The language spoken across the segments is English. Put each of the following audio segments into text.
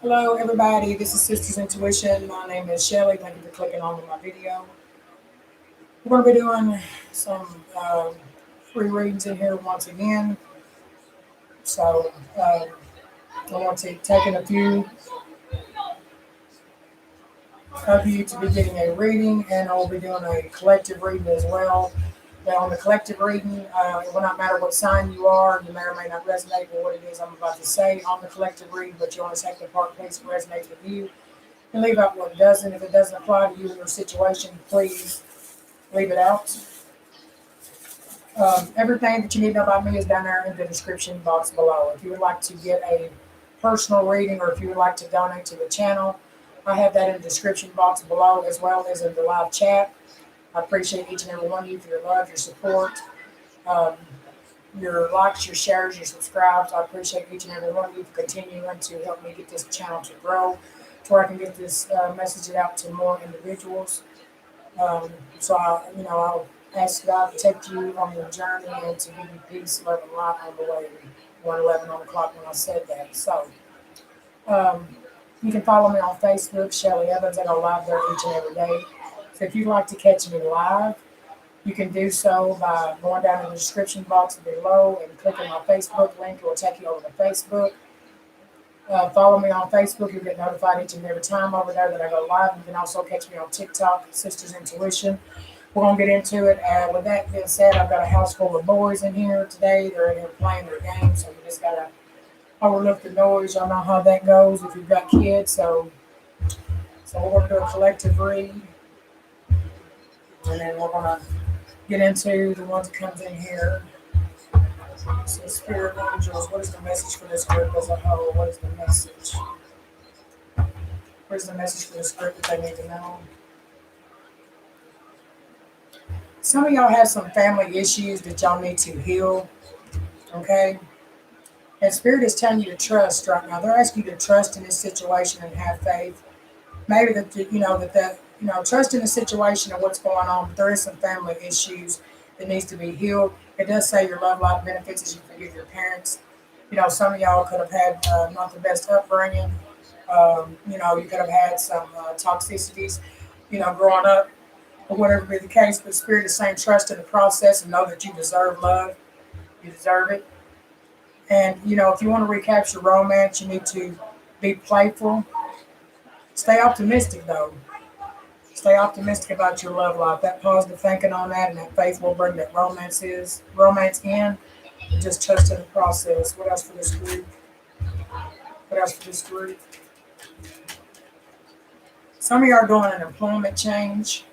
Hello, everybody. This is Sisters Intuition. My name is Shelly. Thank you for clicking on my video. We're going to be doing some free readings in here once again. So I want to take in a few of you to be getting a reading, and I will be doing a collective reading as well. Now, on the collective reading, it will not matter what sign you are. You may or may not resonate with what it is I'm about to say on the collective reading, but you want to take the part that resonates with you and leave out what doesn't. If it doesn't apply to you and your situation, please leave it out. Everything that you need to know about me is down there in the description box below. If you would like to get a personal reading or if you would like to donate to the channel, I have that in the description box below as well as in the live chat. I appreciate each and every one of you for your love, your support, your likes, your shares, your subscribes. I appreciate each and every one of you for continuing to help me get this channel to grow to where I can get this message out to more individuals. I'll ask God to take you on your journey and to give you peace, love, and light on the way. 1:11 on the clock when I said that. So you can follow me on Facebook, Shelly Evans. I go live there each and every day. So if you'd like to catch me live, you can do so by going down in the description box below and clicking my Facebook link. It will take you over to Facebook. Follow me on Facebook. You'll get notified each and every time over there that I go live. You can also catch me on TikTok, Sisters Intuition. We're going to get into it. With that being said, I've got a house full of boys in here today. They're in here playing their games, so you just got to overlook the noise. Y'all know how that goes if you've got kids. So we're going to do a collective read. And then we're going to get into the ones that comes in here. So Spirit Angels, what is the message for this group as a whole? What is the message? What is the message for this group that they need to know? Some of y'all have some family issues that y'all need to heal, okay? And Spirit is telling you to trust right now. They're asking you to trust in this situation and have faith. Maybe trust in the situation and what's going on, but there is some family issues that needs to be healed. It does say your love life benefits as you forgive your parents. Some of y'all could have had not the best upbringing. You could have had some toxicities, growing up. Or whatever be the case, but Spirit is saying trust in the process and know that you deserve love. You deserve it. And, if you want to recapture romance, you need to be playful. Stay optimistic, though. Stay optimistic about your love life. That positive thinking on that and that faith will bring that romance in. And just trust in the process. What else for this group? Some of you are doing an employment change.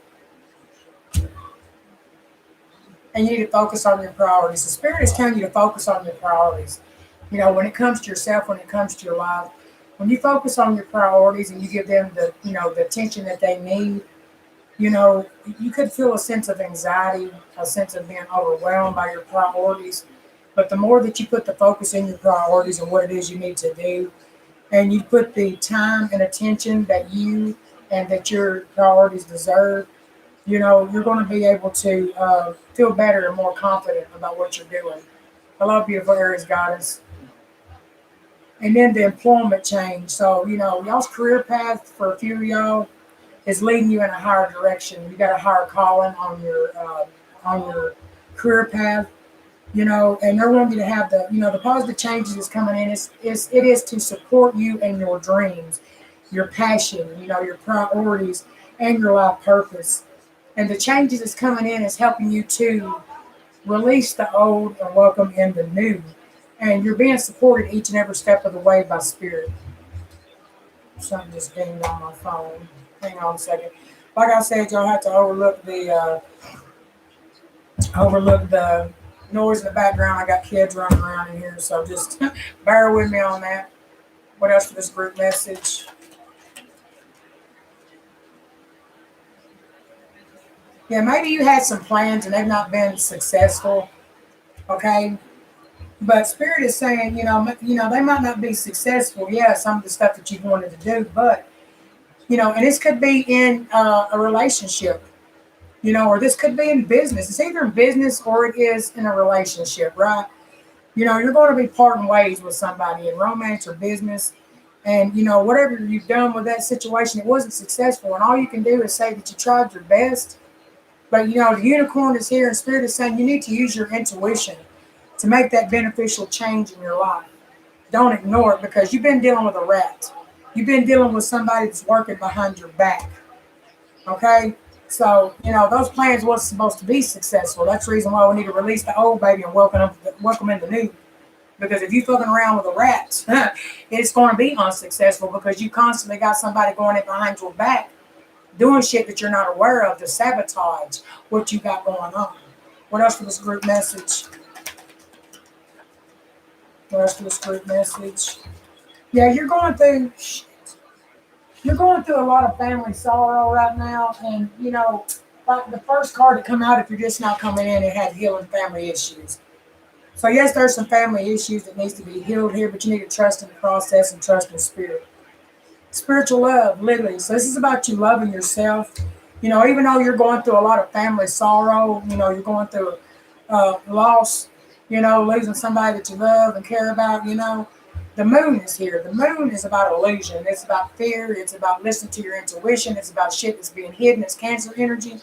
And you need to focus on your priorities. The Spirit is telling you to focus on your priorities. When it comes to yourself, when it comes to your life, when you focus on your priorities and you give them the attention that they need, you could feel a sense of anxiety, a sense of being overwhelmed by your priorities. But the more that you put the focus in your priorities and what it is you need to do, and you put the time and attention that you and that your priorities deserve, you're going to be able to feel better and more confident about what you're doing. Hello, beautiful Aries goddess. And then the employment change. So, y'all's career path for a few of y'all is leading you in a higher direction. You got a higher calling on your career path, and they're wanting you to have the positive changes that's coming in. It is to support you and your dreams, your passion, your priorities, and your life purpose. And the changes that's coming in is helping you to release the old and welcome in the new. And you're being supported each and every step of the way by Spirit. Something just dinged on my phone. Hang on a second. Like I said, y'all have to overlook the noise in the background. I got kids running around in here, so just bear with me on that. What else for this group message? Yeah, maybe you had some plans and they've not been successful, okay? But Spirit is saying, they might not be successful. Yeah, some of the stuff that you wanted to do, but, and this could be in a relationship, or this could be in business. It's either in business or it is in a relationship, right? You're going to be parting ways with somebody in romance or business. And, you know, whatever you've done with that situation, it wasn't successful. And all you can do is say that you tried your best. But, you know, the unicorn is here and Spirit is saying you need to use your intuition to make that beneficial change in your life. Don't ignore it because you've been dealing with a rat. You've been dealing with somebody that's working behind your back. Okay? So, you know, those plans wasn't supposed to be successful. That's the reason why we need to release the old baby and welcome in the new. Because if you fucking around with a rat, it's going to be unsuccessful because you constantly got somebody going in behind your back doing shit that you're not aware of to sabotage what you got going on. What else for this group message? What else for this group message? Yeah, you're going through a lot of family sorrow right now, and you know, like the first card to come out, if you're just not coming in, it had healing family issues. So yes, there's some family issues that needs to be healed here, but you need to trust in the process and trust in spirit. Spiritual love, literally. So this is about you loving yourself. You know, even though you're going through a lot of family sorrow, you know, you're going through loss, you know, losing somebody that you love and care about, you know. The moon is here. The moon is about illusion. It's about fear. It's about listening to your intuition. It's about shit that's being hidden. It's Cancer energy.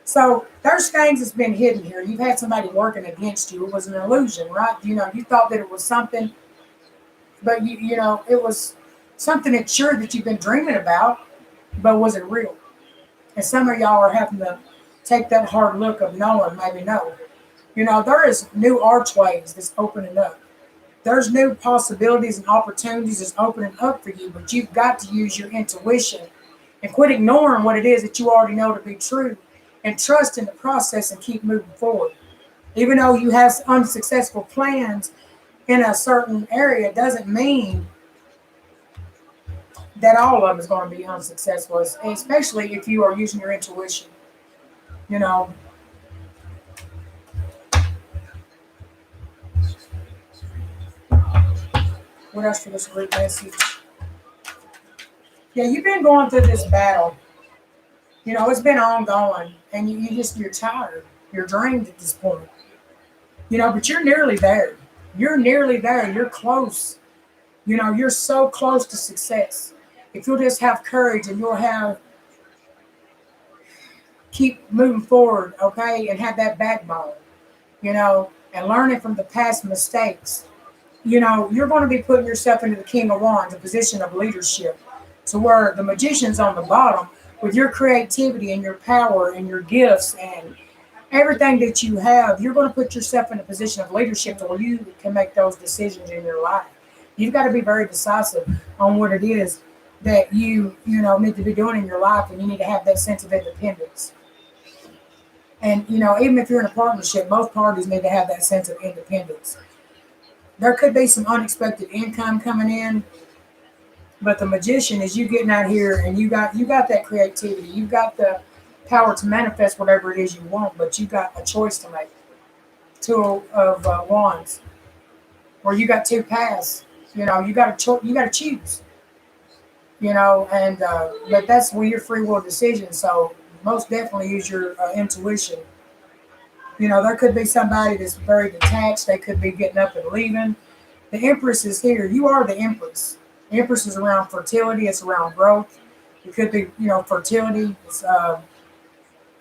So there's things that's been hidden here. You've had somebody working against you. It was an illusion, right? You know, you thought that it was something, but you know, it was something that's sure that you've been dreaming about, but was it real? And some of y'all are having to take that hard look of knowing, maybe no. You know, there is new archways that's opening up. There's new possibilities and opportunities that's opening up for you, but you've got to use your intuition and quit ignoring what it is that you already know to be true and trust in the process and keep moving forward. Even though you have unsuccessful plans in a certain area, doesn't mean that all of them is going to be unsuccessful, especially if you are using your intuition. You know, what else for this group message? Yeah, you've been going through this battle. You know, it's been ongoing, and you're tired. You're drained at this point. You know, but you're nearly there. You're nearly there. You're close. You know, you're so close to success. If you'll just have courage and you'll keep moving forward, okay, and have that backbone, you know, and learning from the past mistakes, you know, you're going to be putting yourself into the King of Wands, a position of leadership, to where the magician's on the bottom with your creativity and your power and your gifts and everything that you have. You're going to put yourself in a position of leadership to where you can make those decisions in your life. You've got to be very decisive on what it is that you know need to be doing in your life, and you need to have that sense of independence. And you know, even if you're in a partnership, both parties need to have that sense of independence. There could be some unexpected income coming in, but the magician is you getting out here and you got that creativity, you got the power to manifest whatever it is you want, but you got a choice to make. Two of wands, or you got two paths. You know, you got to choose. You know, and but that's where your free will decision. So most definitely use your intuition. You know, there could be somebody that's very detached. They could be getting up and leaving. The Empress is here. You are the Empress. The Empress is around fertility. It's around growth. It could be, you know, fertility. It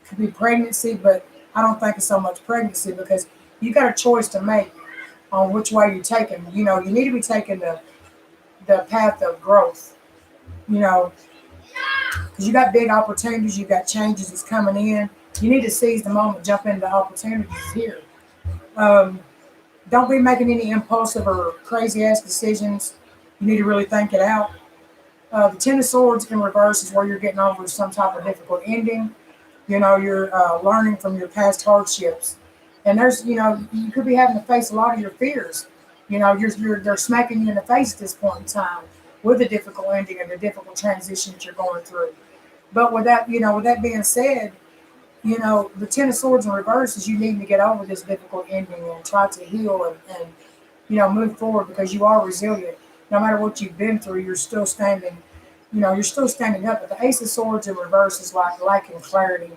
could be pregnancy, but I don't think it's so much pregnancy because you got a choice to make on which way you're taking. You know, you need to be taking the path of growth. You know, because you got big opportunities. You got changes that's coming in. You need to seize the moment, jump into the opportunities here. Um, don't be making any impulsive or crazy ass decisions. You need to really think it out. The Ten of Swords in reverse is where you're getting over some type of difficult ending. You know, you're learning from your past hardships. And there's, you know, you could be having to face a lot of your fears. You know, they're smacking you in the face at this point in time with the difficult ending and the difficult transition that you're going through. But with that being said, you know, the Ten of Swords in reverse is you needing to get over this difficult ending and try to heal and you know, move forward because you are resilient. No matter what you've been through, you're still standing, you know, you're still standing up. But the Ace of Swords in reverse is like lacking clarity,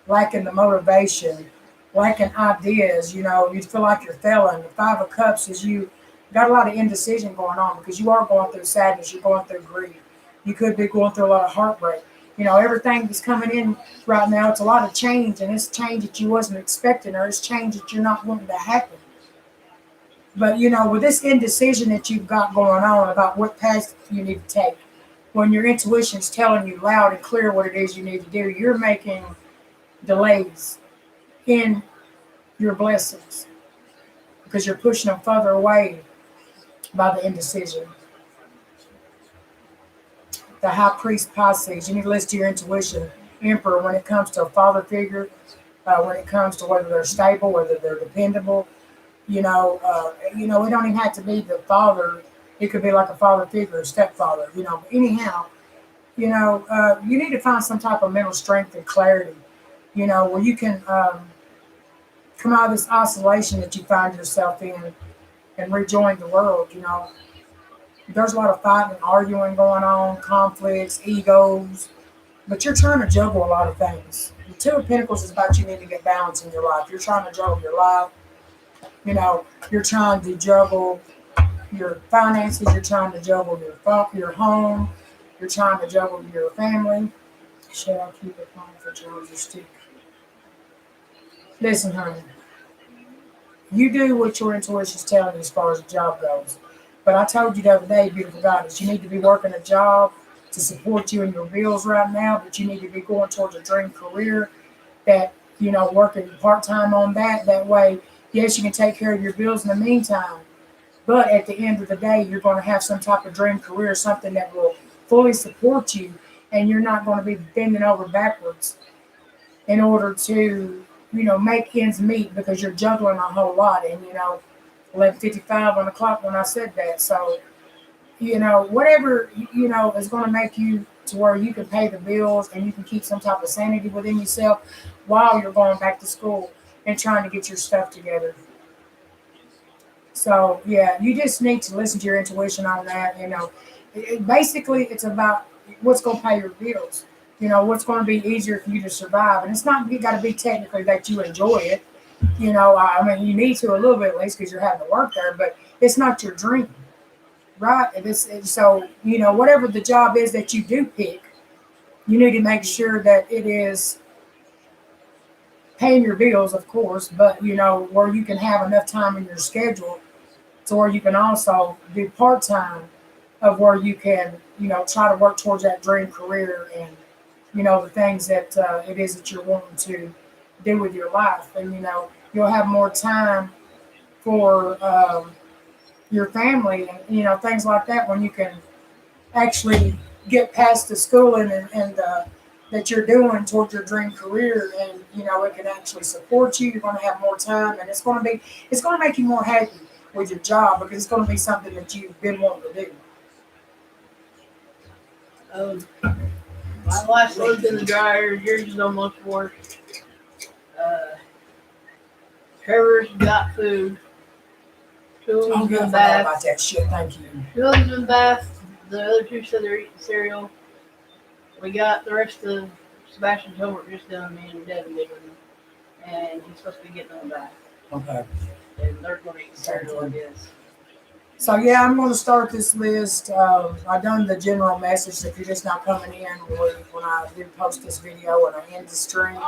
lacking the motivation, lacking ideas. You know, you feel like you're failing. The Five of Cups is you Got a lot of indecision going on because you are going through sadness. You're going through grief. You could be going through a lot of heartbreak. Everything that's coming in right now, it's a lot of change, and it's change that you wasn't expecting, or it's change that you're not wanting to happen. But, with this indecision that you've got going on about what path you need to take, when your intuition's telling you loud and clear what it is you need to do, you're making delays in your blessings because you're pushing them further away by the indecision. The High Priest Pisces, you need to listen to your intuition. Emperor, when it comes to a father figure, when it comes to whether they're stable, whether they're dependable, it don't even have to be the father. It could be like a father figure, a stepfather, But anyhow, you need to find some type of mental strength and clarity, where you can come out of this isolation that you find yourself in and rejoin the world. There's a lot of fighting and arguing going on, conflicts, egos, but you're trying to juggle a lot of things. The Two of Pentacles is about you need to get balance in your life. You're trying to juggle your life. You're trying to juggle your finances. You're trying to juggle your home. You're trying to juggle your family. Shall I keep it on for Georgia Stick? Listen, honey. You do what your intuition is telling you as far as the job goes. But I told you the other day, beautiful goddess, you need to be working a job to support you in your bills right now, but you need to be going towards a dream career that, working part-time on that. That way, yes, you can take care of your bills in the meantime. But at the end of the day, you're going to have some type of dream career, something that will fully support you, and you're not going to be bending over backwards in order to, make ends meet because you're juggling a whole lot. And, 11:55 on the clock when I said that. So, whatever, is going to make you to where you can pay the bills and you can keep some type of sanity within yourself while you're going back to school and trying to get your stuff together. So, yeah, you just need to listen to your intuition on that. Basically, it's about what's going to pay your bills. What's going to be easier for you to survive. And it's not got to be technically that you enjoy it. You need to a little bit at least because you're having to work there, but it's not your dream, right? So, whatever the job is that you do pick, you need to make sure that it is paying your bills, of course, but, where you can have enough time in your schedule to where you can also do part-time of where you can, try to work towards that dream career and, the things that it is that you're wanting to do with your life. And, you'll have more time for your family and, things like that when you can actually get past the schooling and that you're doing towards your dream career, and, it can actually support you. You're going to have more time, and it's going to make you more happy with your job because it's going to be something that you've been wanting to do. My last load's in the dryer. Yours is almost worse. Trevor's got food. Jules in the bath. About that shit. Thank you. Jules in the bath. The other two said they're eating cereal. We got the rest of Sebastian's homework just done. Me and Devin did with him. And he's supposed to be getting on the bath. Okay. And they're going to eat cereal, I guess. So, yeah, I'm going to start this list. I've done the general message. If you're just not coming in when I do post this video and I end the stream,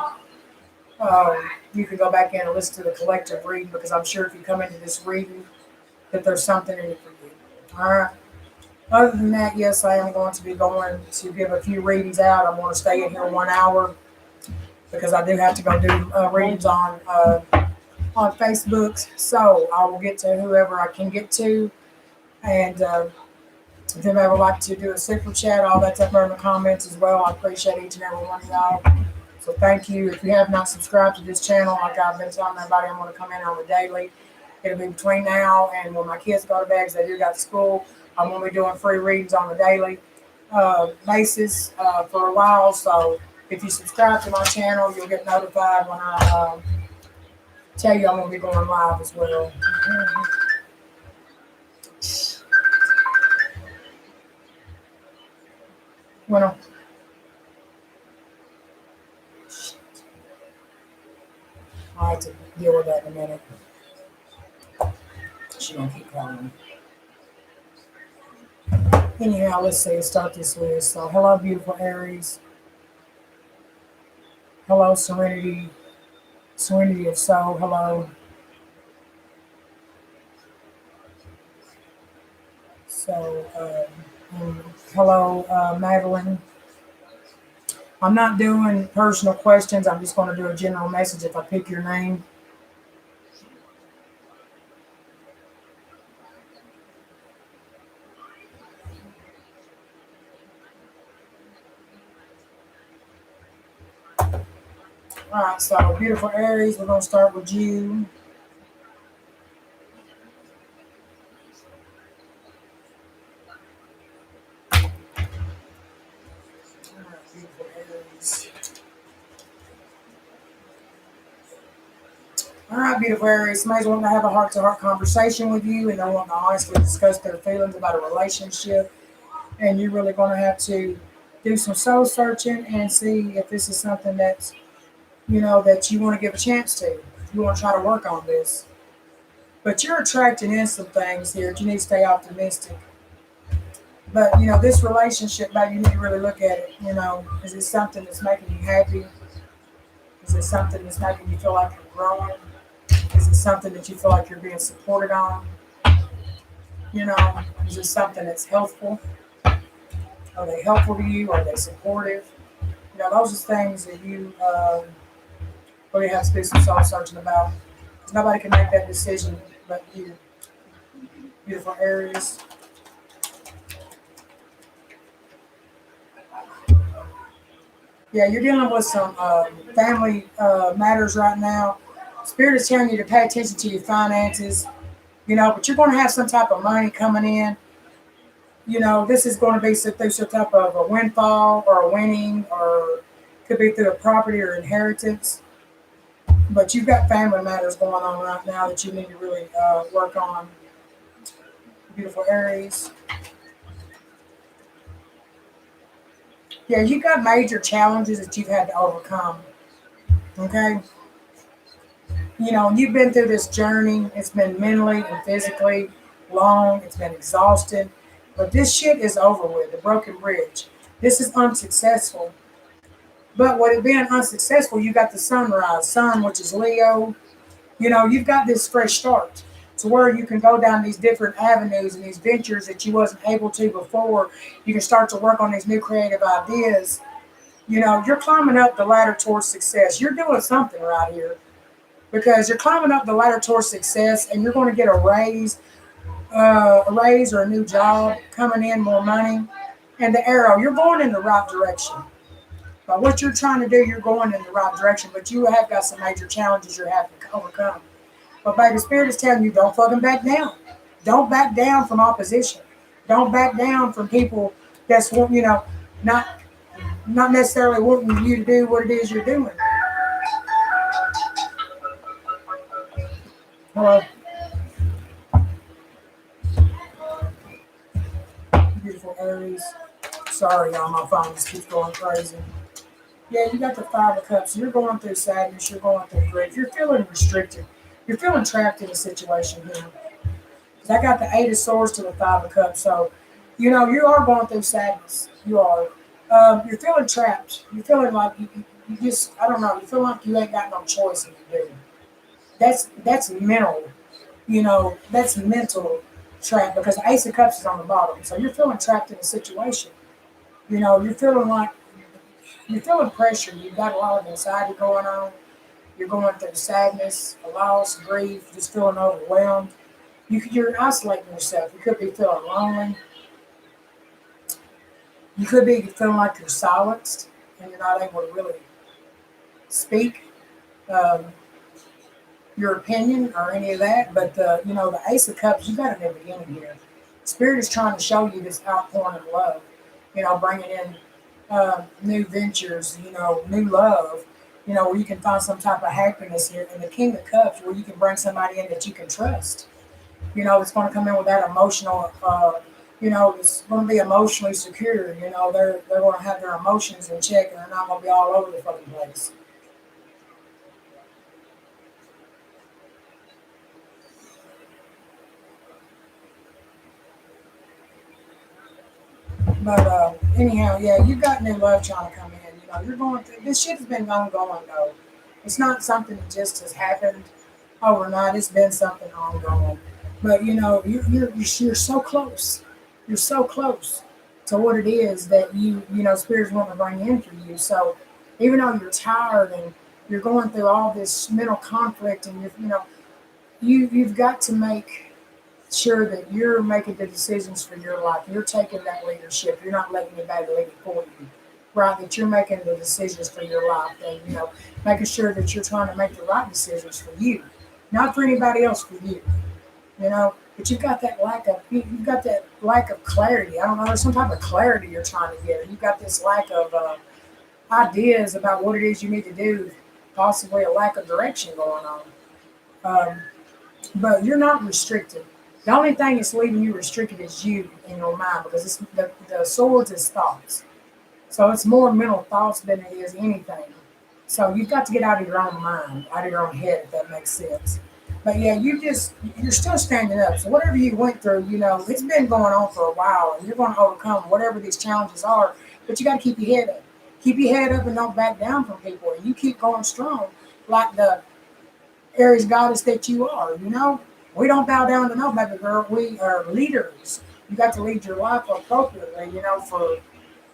you can go back in and listen to the collective reading because I'm sure if you come into this reading that there's something in it for you. All right. Other than that, yes, I am going to be going to give a few readings out. I'm going to stay in here 1 hour because I do have to go do readings on Facebook. So I will get to whoever I can get to. And if anybody would like to do a super chat, all that's up there in the comments as well. I appreciate each and every one of y'all. So thank you. If you have not subscribed to this channel, like I've been telling everybody, I'm going to come in on the daily. It'll be between now and when my kids go to bed because they do got school. I'm going to be doing free readings on a daily basis for a while. So if you subscribe to my channel, you'll get notified when I tell you I'm going to be going live as well. Bueno. I'll have to deal with that in a minute. She's going to keep calling. Anyhow, let's see. Let's start this list. So, hello, beautiful Aries. Hello, Serenity. Serenity of Soul. Hello. So, hello, Madeline. I'm not doing personal questions. I'm just going to do a general message if I pick your name. All right, so beautiful Aries, we're going to start with you. All right, beautiful Aries. All right, beautiful Aries. Somebody's wanting to have a heart-to-heart conversation with you, and they're wanting to honestly discuss their feelings about a relationship. And you're really going to have to do some soul searching and see if this is something that's, that you want to give a chance to. You want to try to work on this. But you're attracting in some things here. You need to stay optimistic. But, this relationship, baby, you need to really look at it. Is it something that's making you happy? Is it something that's making you feel like you're growing? Is it something that you feel like you're being supported on? Is it something that's helpful? Are they helpful to you? Are they supportive? Those are things that you really have to do some soul searching about. Because nobody can make that decision but you, beautiful Aries. Yeah, you're dealing with some family matters right now. Spirit is telling you to pay attention to your finances, but you're going to have some type of money coming in. This is going to be through some type of a windfall or a winning, or could be through a property or inheritance. But you've got family matters going on right now that you need to really work on, beautiful Aries. Yeah, you've got major challenges that you've had to overcome. Okay? You've been through this journey. It's been mentally and physically long. It's been exhausting. But this shit is over with, the broken bridge. This is unsuccessful. But with it being unsuccessful, you got the sunrise, sun, which is Leo. You've got this fresh start to where you can go down these different avenues and these ventures that you wasn't able to before. You can start to work on these new creative ideas. You're climbing up the ladder towards success. You're doing something right here because you're climbing up the ladder towards success, and you're going to get a raise or a new job coming in, more money. And the arrow, you're going in the right direction. By what you're trying to do, you're going in the right direction, but you have got some major challenges you're having to overcome. But baby, Spirit is telling you, don't fucking back down. Don't back down from opposition. Don't back down from people that's not necessarily wanting you to do what it is you're doing. Hello, beautiful Aries. Sorry, y'all, my phone just keeps going crazy. Yeah, you got the Five of Cups. You're going through sadness. You're going through grief. You're feeling restricted. You're feeling trapped in a situation here. Because I got the Eight of Swords to the Five of Cups. So, you are going through sadness. You are. You're feeling trapped. You're feeling like you just, I don't know, you feel like you ain't got no choice in the do. That's mental. That's mental trap because the Ace of Cups is on the bottom. So you're feeling trapped in a situation. You're feeling pressure. You've got a lot of anxiety going on. You're going through sadness, loss, grief, just feeling overwhelmed. You're isolating yourself. You could be feeling lonely. You could be feeling like you're silenced and you're not able to really speak um, your opinion or any of that. But the Ace of Cups, you got a new beginning here. Spirit is trying to show you this outpouring of love. Bringing in new ventures. New love. Where you can find some type of happiness here. And the King of Cups, where you can bring somebody in that you can trust. It's going to come in with that emotional. It's going to be emotionally secure. They're going to have their emotions in check, and they're not going to be all over the fucking place. But anyhow, yeah, you've got new love trying to come in. You know, you're going through this shit has been ongoing though. It's not something that just has happened overnight. It's been something ongoing. But you know, you're so close. You're so close to what it is that you know spirits want to bring in for you. So even though you're tired and you're going through all this mental conflict and you know you've got to make sure that you're making the decisions for your life. You're taking that leadership. You're not letting anybody lead it for you. Right, that you're making the decisions for your life and you know, making sure that you're trying to make the right decisions for you. Not for anybody else, for you. You know, but you've got that lack of clarity. I don't know, there's some type of clarity you're trying to get. You've got this lack of ideas about what it is you need to do, possibly a lack of direction going on. Um, but you're not restricted. The only thing that's leaving you restricted is you in your mind because it's, the swords is thoughts. So it's more mental thoughts than it is anything. So you've got to get out of your own mind, out of your own head, if that makes sense. But yeah, you're still standing up. So whatever you went through, you know, it's been going on for a while and you're going to overcome whatever these challenges are. But you got to keep your head up. Keep your head up and don't back down from people. And you keep going strong like the Aries goddess that you are, you know? We don't bow down to no baby girl. We are leaders. You got to lead your life appropriately, you know, for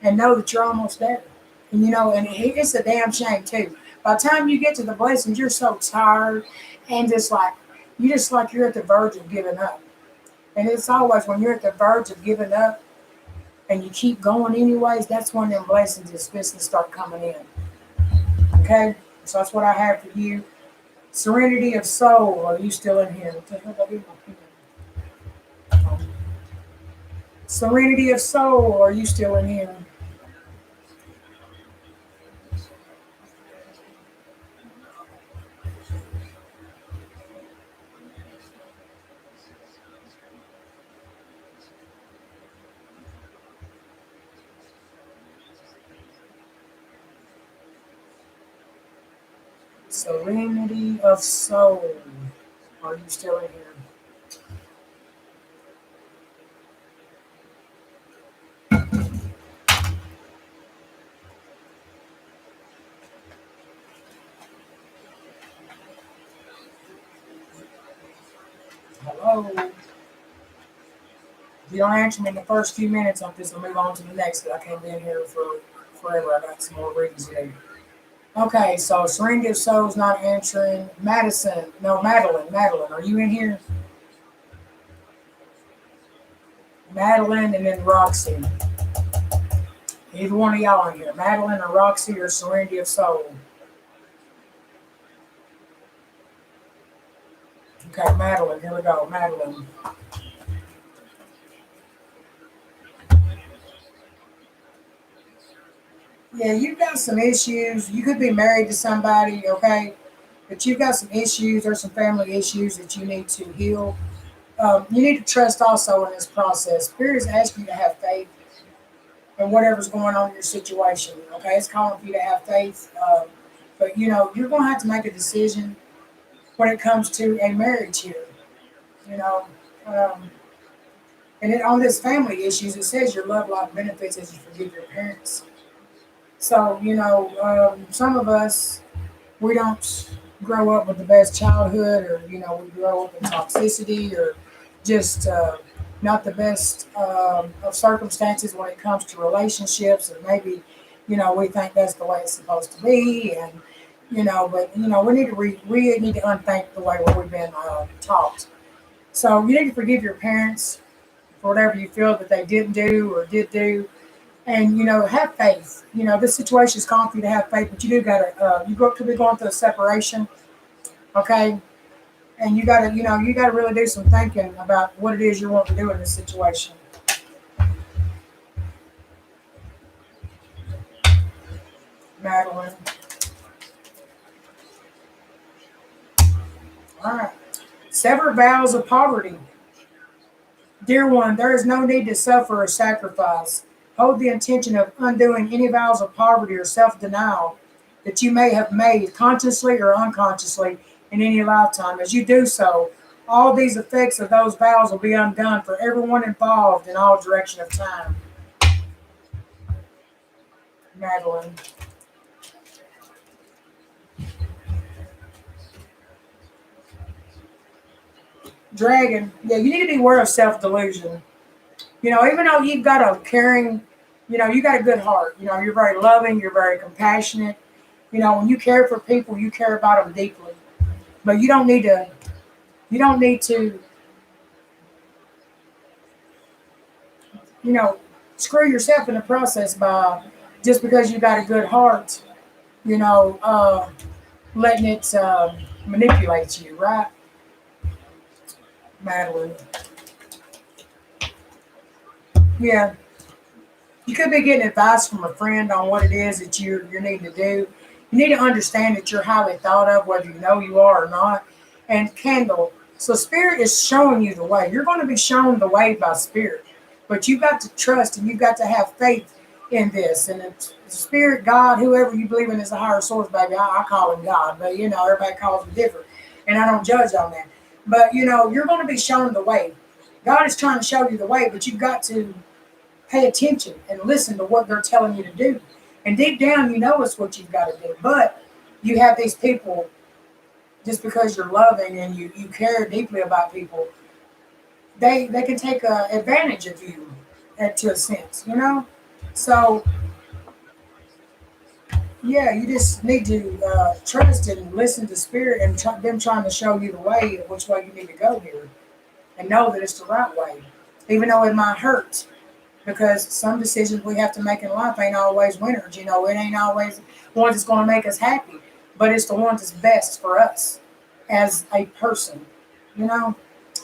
and know that you're almost there. And you know, and it's a damn shame too. By the time you get to the blessings, you're so tired and just like you're at the verge of giving up. And it's always when you're at the verge of giving up and you keep going anyways, that's when them blessings is supposed to start coming in. Okay? So that's what I have for you. Serenity of soul. Are you still in here? What the hell did I do with my pen? Serenity of soul. Are you still in here? Serenity of soul. Are you still in here? Hello? If you don't answer me in the first few minutes, I'm just gonna move on to the next because I can't be in here for forever. I got some more readings to do. Okay, so Serenity of Soul's not answering. Madison, no, Madeline, are you in here? Madeline and then Roxy. Either one of y'all in here. Madeline or Roxy or Serenity of Soul. Okay, Madeline, here we go. Madeline. Yeah, you've got some issues. You could be married to somebody, okay? But you've got some issues or some family issues that you need to heal. You need to trust also in this process. Spirit is asking you to have faith in whatever's going on in your situation, okay? It's calling for you to have faith. But, you know, you're going to have to make a decision when it comes to a marriage here, you know? And it, on this family issues, it says your love life benefits as you forgive your parents. So, you know, some of us, we don't grow up with the best childhood, or, you know, we grow up in toxicity, or just not the best of circumstances when it comes to relationships. And maybe, you know, we think that's the way it's supposed to be. And, you know, but, you know, we need to unthink the way we've been taught. So you need to forgive your parents for whatever you feel that they didn't do or did do, and you know have faith. You know this situation is calling for you to have faith, but you do gotta could be going through a separation, okay? And you gotta really do some thinking about what it is you want to do in this situation. Madeline. All right. Sever vows of poverty. Dear one, there is no need to suffer or sacrifice. Hold the intention of undoing any vows of poverty or self denial that you may have made consciously or unconsciously in any lifetime. As you do so, all these effects of those vows will be undone for everyone involved in all direction of time. Madeline. Dragon. Yeah, you need to be aware of self-delusion. Even though you've got a caring, you got a good heart. You're very loving, you're very compassionate. When you care for people, you care about them deeply. But you don't need to, you know, screw yourself in the process by just because you got a good heart, you know, uh, letting it manipulate you, right, Madeline? Yeah, you could be getting advice from a friend on what it is that you're needing to do. You need to understand that you're highly thought of, whether you know you are or not. And candle. So spirit is showing you the way. You're going to be shown the way by spirit, but you got to trust and you got to have faith in this. And it's spirit, God, whoever you believe in is a higher source, baby. I call him God, but everybody calls him different, and I don't judge on that. But you're going to be shown the way. God is trying to show you the way, but you've got to pay attention and listen to what they're telling you to do. And deep down, you know it's what you've got to do. But you have these people, just because you're loving and you care deeply about people, they can take advantage of you to a sense. So, yeah, you just need to trust and listen to spirit and them trying to show you the way, which way you need to go here. And know that it's the right way. Even though it might hurt. Because some decisions we have to make in life ain't always winners. It ain't always the ones that's going to make us happy, but it's the ones that's best for us as a person. You know,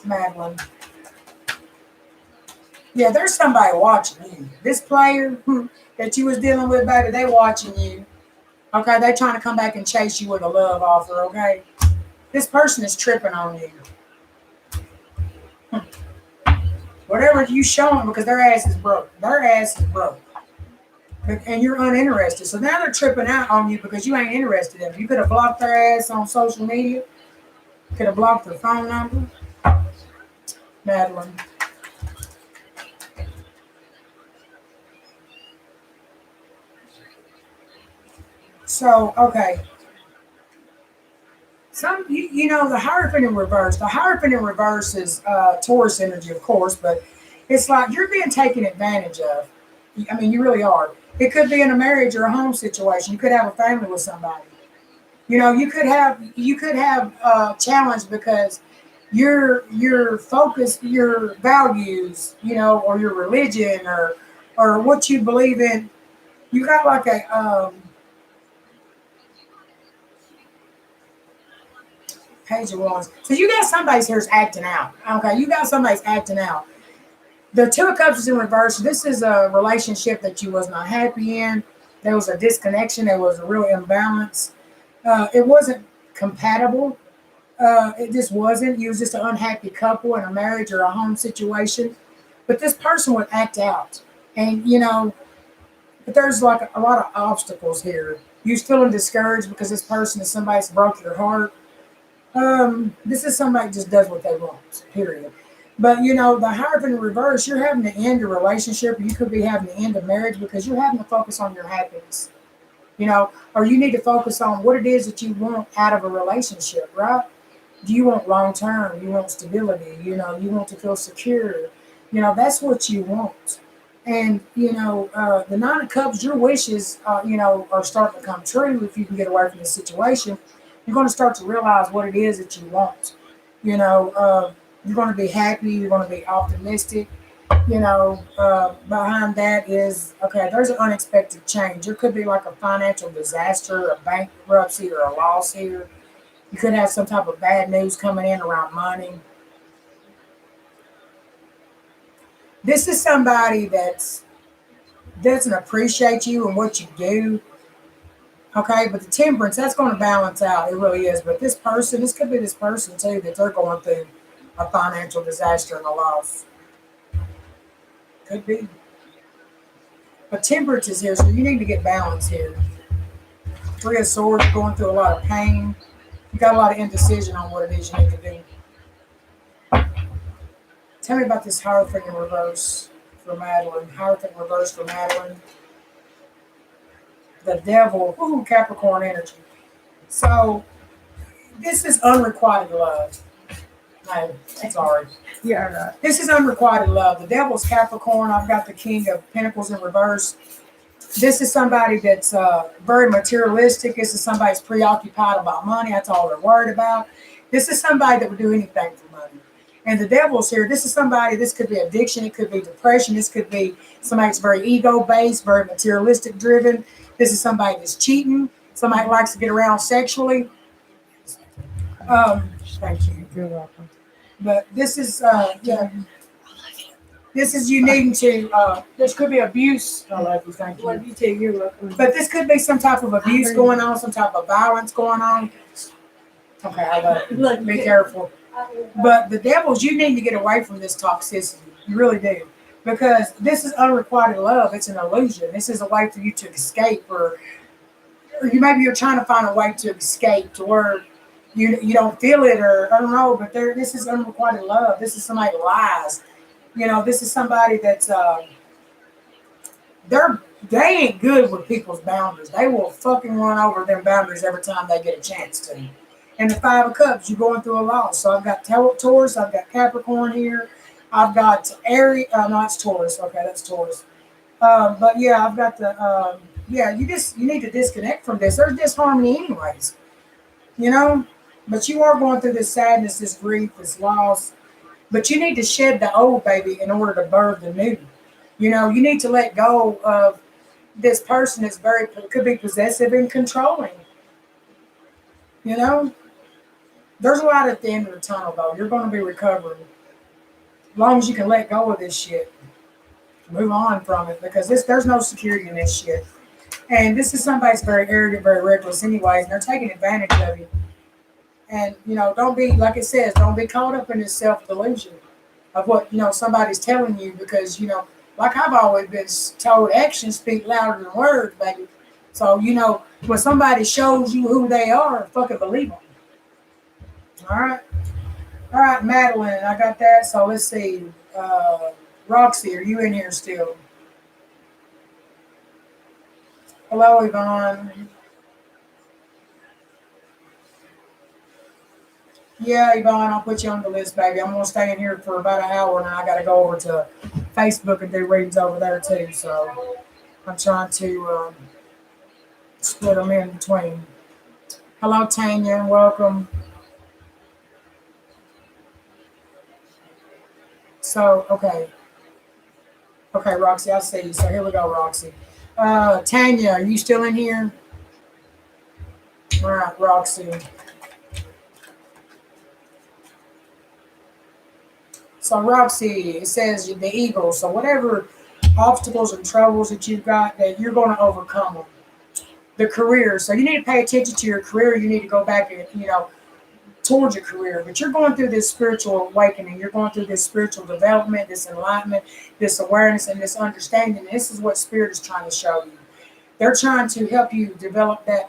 Madeline. Yeah, there's somebody watching you. This player that you was dealing with, baby, they watching you. Okay, they trying to come back and chase you with a love offer. Okay, this person is tripping on you. Whatever you show them, because their ass is broke. Their ass is broke. And you're uninterested. So now they're tripping out on you because you ain't interested in them. You could have blocked their ass on social media. Could have blocked their phone number. Madeline. So, okay. The Hierophant in reverse. The Hierophant in reverse is Taurus energy, of course, but it's like you're being taken advantage of. I mean, you really are. It could be in a marriage or a home situation. You could have a family with somebody. You could have challenge because your focus, your values, or your religion, or what you believe in. You got like a page of wands. So you got somebody's here's acting out. Okay, you got somebody's acting out. The Two of Cups is in reverse. This is a relationship that you was not happy in. There was a disconnection. There was a real imbalance. It wasn't compatible. It just wasn't. You was just an unhappy couple in a marriage or a home situation. But this person would act out. And, but there's like a lot of obstacles here. You're feeling discouraged because this person is somebody that's broke your heart. This is somebody that just does what they want, period. But the Hierophant in reverse, you're having to end a relationship, or you could be having to end a marriage because you're having to focus on your happiness. Or you need to focus on what it is that you want out of a relationship, right? Do you want long term? You want stability? You want to feel secure. That's what you want. And the Nine of Cups, your wishes, are starting to come true if you can get away from this situation. You're going to start to realize what it is that you want. You're going to be happy. You're going to be optimistic. Behind that is, okay, there's an unexpected change. There could be like a financial disaster, a bankruptcy, or a loss here. You could have some type of bad news coming in around money. This is somebody that doesn't appreciate you and what you do. Okay, but the temperance, that's going to balance out. It really is. But this could be this person too, that they're going through a financial disaster and a loss. Could be. But temperance is here, so you need to get balance here. Three of Swords, you're going through a lot of pain. You got a lot of indecision on what it is you need to do. Tell me about this Hierophant in reverse for Madeline. Hierophant in reverse for Madeline. The devil, ooh, Capricorn energy. So this is unrequited love. No, sorry. Yeah, right. This is unrequited love. The devil's Capricorn. I've got the King of Pentacles in reverse. This is somebody that's very materialistic. This is somebody that's preoccupied about money. That's all they're worried about. This is somebody that would do anything for money. And the devil's here. This is somebody, this could be addiction. It could be depression. This could be somebody that's very ego-based, very materialistic driven. This is somebody that's cheating. Somebody who likes to get around sexually. Thank you. You're welcome. But this is, yeah. This is you needing to, this could be abuse. I love you, thank Love you. you too. You're welcome. But this could be some type of abuse going on, some type of violence going on. Okay, I love it. Be careful. But the devils, you need to get away from this toxicity. You really do. Because this is unrequited love. It's an illusion. This is a way for you to escape, or you maybe you're trying to find a way to escape to where you don't feel it, or I don't know, but this is unrequited love. This is somebody that lies. You know, this is somebody that's they ain't good with people's boundaries. They will fucking run over them boundaries every time they get a chance to. And the Five of Cups, you're going through a loss. So I've got Taurus, I've got Capricorn here, I've got Aries. No, it's Taurus. Okay, that's Taurus. But yeah, I've got the yeah. You need to disconnect from this. There's disharmony anyways. You know, but you are going through this sadness, this grief, this loss. But you need to shed the old, baby, in order to birth the new. You know, you need to let go of this person that's could be possessive and controlling. You know, there's a lot at the end of the tunnel, though. You're going to be recovering. As long as you can let go of this shit. Move on from it, because there's no security in this shit. And this is somebody that's very arrogant, very reckless anyways, and they're taking advantage of you. And, you know, don't be, like it says, don't be caught up in this self-delusion of what, you know, somebody's telling you, because, you know, like I've always been told, actions speak louder than words, baby. So, you know, when somebody shows you who they are, fucking believe them. All right? All right, Madeline, I got that. So let's see. Roxy, are you in here still? Hello, Yvonne. Yeah, Yvonne, I'll put you on the list, baby. I'm going to stay in here for about an hour, and then I got to go over to Facebook and do readings over there, too. So I'm trying to split them in between. Hello, Tanya. Welcome. So, okay. Okay, Roxy, I see you. So here we go, Roxy. Tanya, are you still in here? All right, Roxy. So Roxy, it says the eagle. So whatever obstacles and troubles that you've got, that you're going to overcome them. The career. So you need to pay attention to your career. You need to go back and, you know, towards your career. But you're going through this spiritual awakening. You're going through this spiritual development, this enlightenment, this awareness, and this understanding. This is what Spirit is trying to show you. They're trying to help you develop that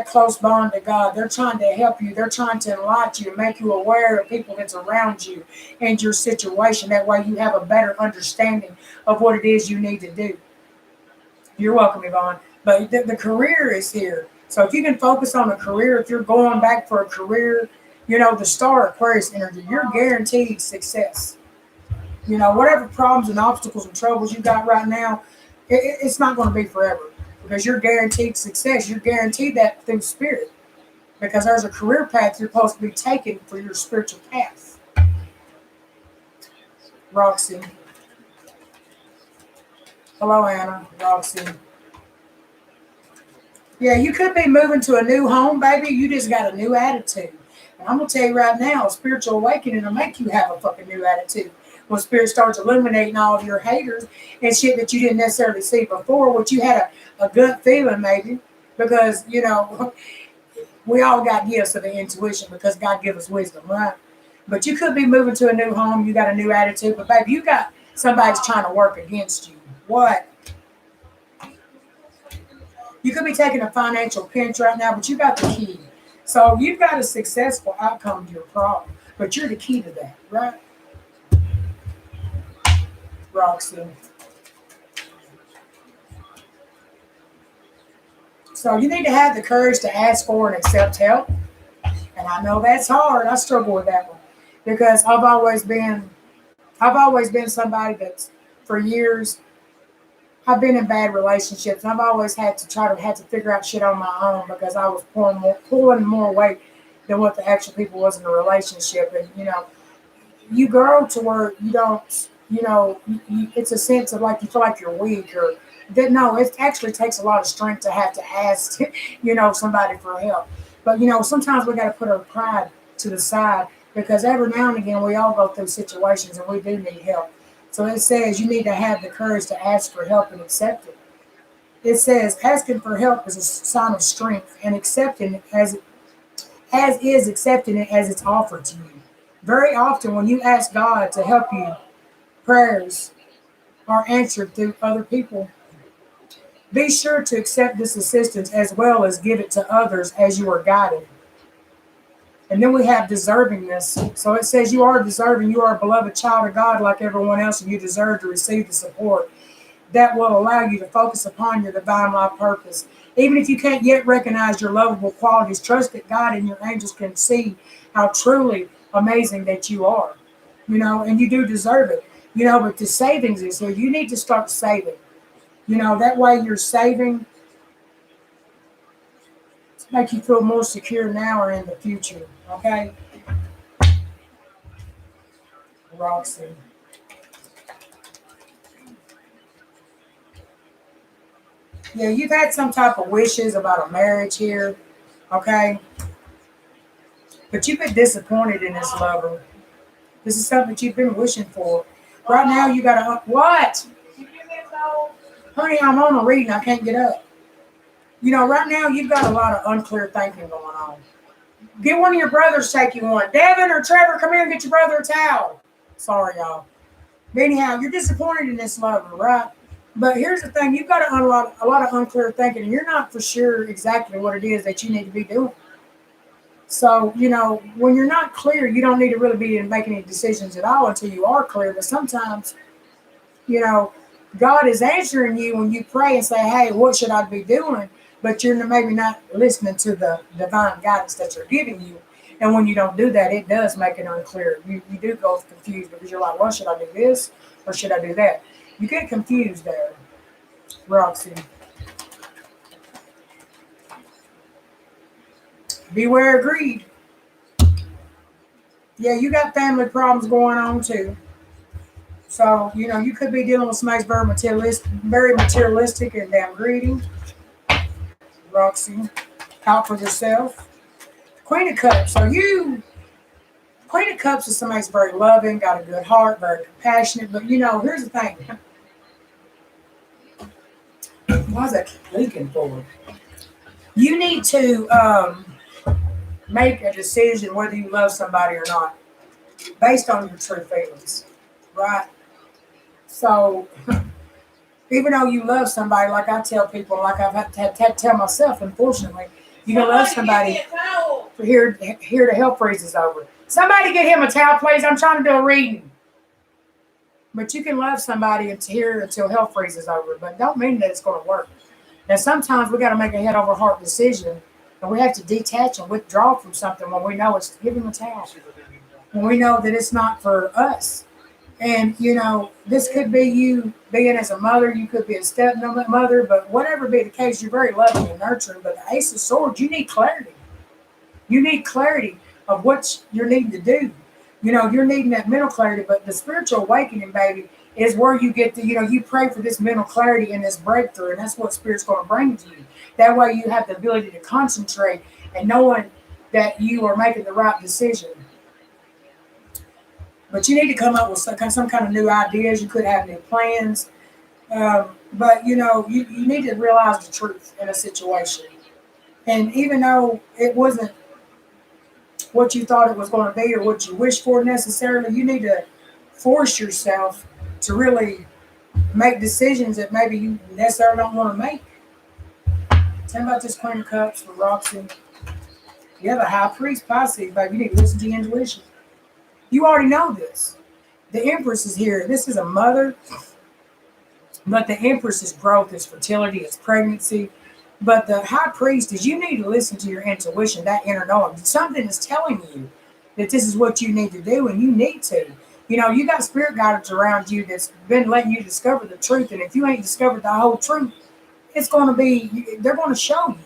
close bond to God. They're trying to help you. They're trying to enlighten you, make you aware of people that's around you and your situation. That way you have a better understanding of what it is you need to do. You're welcome, Yvonne. But the career is here. So if you can focus on a career, if you're going back for a career, you know, the star Aquarius energy, you're guaranteed success. You know, whatever problems and obstacles and troubles you got right now, it's not going to be forever. Because you're guaranteed success. You're guaranteed that through Spirit. Because there's a career path you're supposed to be taking for your spiritual path. Roxy. Hello, Anna. Roxy. Yeah, you could be moving to a new home, baby. You just got a new attitude. And I'm going to tell you right now, spiritual awakening will make you have a fucking new attitude. When Spirit starts illuminating all of your haters and shit that you didn't necessarily see before, which you had a gut feeling maybe, because, you know, we all got gifts of the intuition because God gives us wisdom, right? But you could be moving to a new home, you got a new attitude, but baby, you got somebody's trying to work against you. What? You could be taking a financial pinch right now, but you got the key. So you've got a successful outcome to your problem, but you're the key to that, right? Roxy. So you need to have the courage to ask for and accept help. And I know that's hard. I struggle with that one because I've always been somebody that's for years I've been in bad relationships. I've always had to figure out shit on my own because I was pulling more weight than what the actual people was in the relationship. And you grow to where you don't, it's a sense of like you feel like you're weak or that. No, it actually takes a lot of strength to have to ask, somebody for help. But sometimes we got to put our pride to the side because every now and again we all go through situations and we do need help. So it says you need to have the courage to ask for help and accept it. It says asking for help is a sign of strength and accepting it as is accepting it as it's offered to you. Very often when you ask God to help you, prayers are answered through other people. Be sure to accept this assistance as well as give it to others as you are guided. And then we have deservingness. So it says you are deserving. You are a beloved child of God like everyone else, and you deserve to receive the support that will allow you to focus upon your divine life purpose. Even if you can't yet recognize your lovable qualities, trust that God and your angels can see how truly amazing that you are. And you do deserve it. But the savings is here. You need to start saving. That way you're saving to make you feel more secure now or in the future. Okay? Roxy. Yeah, you've had some type of wishes about a marriage here. Okay? But you've been disappointed in this lover. This is something that you've been wishing for. Right now you got to... What? Honey, I'm on a reading. I can't get up. Right now you've got a lot of unclear thinking going on. Get one of your brothers, take you one. Devin or Trevor, come here and get your brother a towel. Sorry, y'all. But anyhow, you're disappointed in this lover, right? But here's the thing. You've got a lot of unclear thinking, and you're not for sure exactly what it is that you need to be doing. So, when you're not clear, you don't need to really be making any decisions at all until you are clear. But sometimes, God is answering you when you pray and say, hey, what should I be doing? But you're maybe not listening to the divine guidance that you're giving you. And when you don't do that, it does make it unclear. You do go confused because you're like, well, should I do this or should I do that? You get confused there, Roxy. Beware of greed. Yeah, you got family problems going on too. So, you could be dealing with somebody very materialistic and damn greedy. Roxy, out for yourself. Queen of Cups. Queen of Cups is somebody who's very loving, got a good heart, very compassionate. But, here's the thing. Why is that keep leaking forward? You need to make a decision whether you love somebody or not based on your true feelings, right? So, even though you love somebody, like I tell people, like I've had to tell myself, unfortunately, you can love somebody for here to hell freezes over. Somebody get him a towel, please. I'm trying to do a reading. But you can love somebody until hell freezes over. But don't mean that it's going to work. Now, sometimes we got to make a head over heart decision, and we have to detach and withdraw from something when we know it's give him a towel. When we know that it's not for us. And, this could be you being as a mother, you could be a stepmother, but whatever be the case, you're very loving and nurturing. But the Ace of Swords, you need clarity. You need clarity of what you're needing to do. You're needing that mental clarity, but the spiritual awakening, baby, is where you get to, you pray for this mental clarity and this breakthrough, and that's what Spirit's going to bring to you. That way you have the ability to concentrate and knowing that you are making the right decision. But you need to come up with some kind of new ideas. You could have new plans. But, you need to realize the truth in a situation. And even though it wasn't what you thought it was going to be or what you wished for necessarily, you need to force yourself to really make decisions that maybe you necessarily don't want to make. Tell me about this Queen of Cups for Roxy. You have a High Priest, Pisces, baby. You need to listen to your intuition. You already know this. The Empress is here. This is a mother, but the Empress is growth, it's fertility, it's pregnancy. But the high priest is you need to listen to your intuition, that inner knowing. Something is telling you that this is what you need to do, and you need to. You know, you got spirit guides around you that's been letting you discover the truth. And if you ain't discovered the whole truth, it's going to be, they're going to show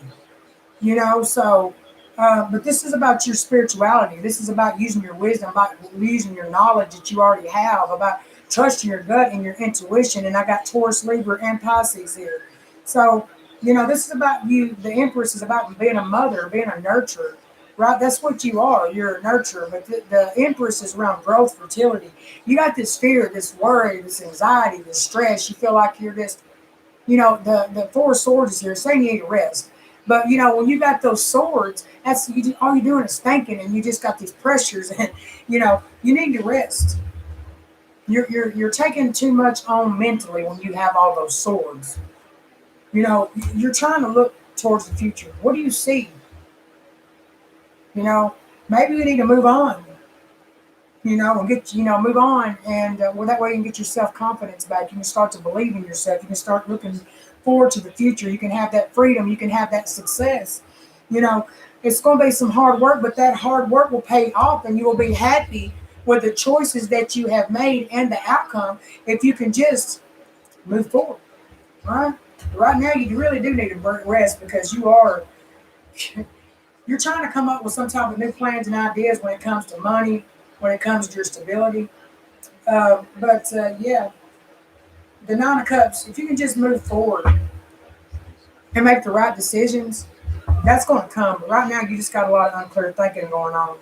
you, So, but this is about your spirituality. This is about using your wisdom, about using your knowledge that you already have, about trusting your gut and your intuition. And I got Taurus, Libra, and Pisces here. So, this is about you. The Empress is about being a mother, being a nurturer, right? That's what you are. You're a nurturer. But the Empress is around growth, fertility. You got this fear, this worry, this anxiety, this stress. You feel like you're just, the Four of Swords is here saying you need to rest. But when you got those swords, that's all you're doing is thinking, and you just got these pressures, and you need to rest. You're taking too much on mentally when you have all those swords. You're trying to look towards the future. What do you see? Maybe you need to move on. And move on, and well, that way you can get your self confidence back. You can start to believe in yourself. You can start looking forward to the future. You can have that freedom. You can have that success. You know, it's going to be some hard work, but that hard work will pay off, and you will be happy with the choices that you have made and the outcome if you can just move forward. Right? Right now, you really do need to rest because you're trying to come up with some type of new plans and ideas when it comes to money, when it comes to your stability. Yeah, the Nine of Cups, if you can just move forward and make the right decisions, that's going to come. But right now, you just got a lot of unclear thinking going on.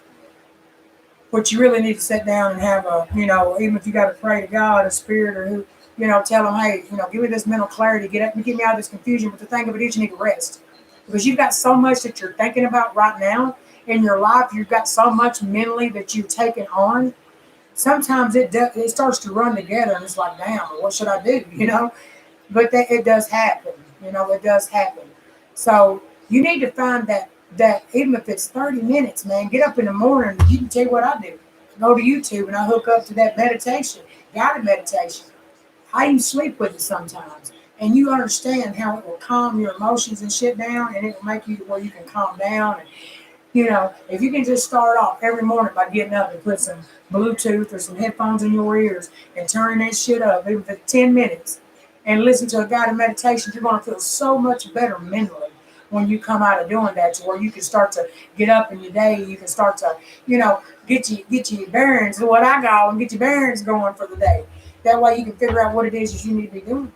What you really need to sit down and have even if you got to pray to God, a spirit, or who, tell them, hey, give me this mental clarity, get me out of this confusion. But the thing of it is, you need to rest because you've got so much that you're thinking about right now in your life. You've got so much mentally that you've taken on. Sometimes it starts to run together, and it's like, damn, what should I do? But it does happen. It does happen. So you need to find that even if it's 30 minutes, man, get up in the morning. You can tell you what I do. Go to YouTube and I hook up to that meditation, guided meditation. I even sleep with it sometimes. And you understand how it will calm your emotions and shit down, and it will make you to where you can calm down. And if you can just start off every morning by getting up and put some Bluetooth or some headphones in your ears and turn that shit up, even for 10 minutes, and listen to a guided meditation, you're going to feel so much better mentally when you come out of doing that, to where you can start to get up in your day. You can start to, get your bearings, what I call, and get your bearings going for the day. That way you can figure out what it is that you need to be doing.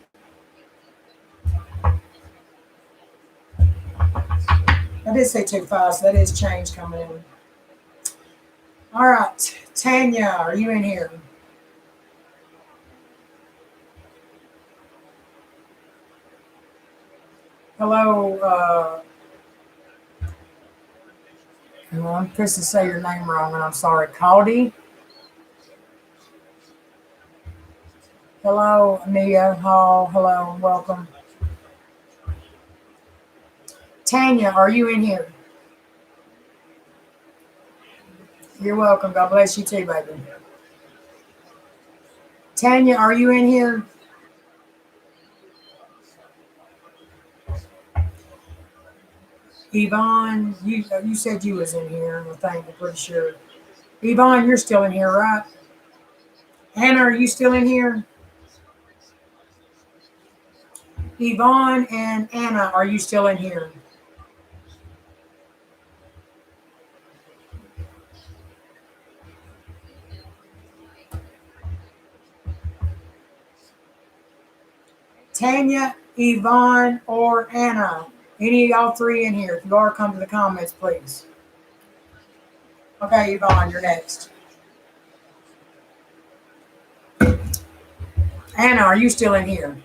I did say 2-5, so that is change coming in. All right, Tanya, are you in here? Hello. I'm supposed to say your name wrong, and I'm sorry. Caldy. Hello, Nia Hall. Hello, and welcome. Tanya, are you in here? You're welcome. God bless you too, baby. Tanya, are you in here? Yvonne, you said you was in here. I think, I'm pretty sure. Yvonne, you're still in here, right? Hannah, are you still in here? Yvonne and Anna, are you still in here? Tanya, Yvonne, or Anna. Any of y'all three in here. If you are, come to the comments, please. Okay, Yvonne, you're next. Anna, are you still in here?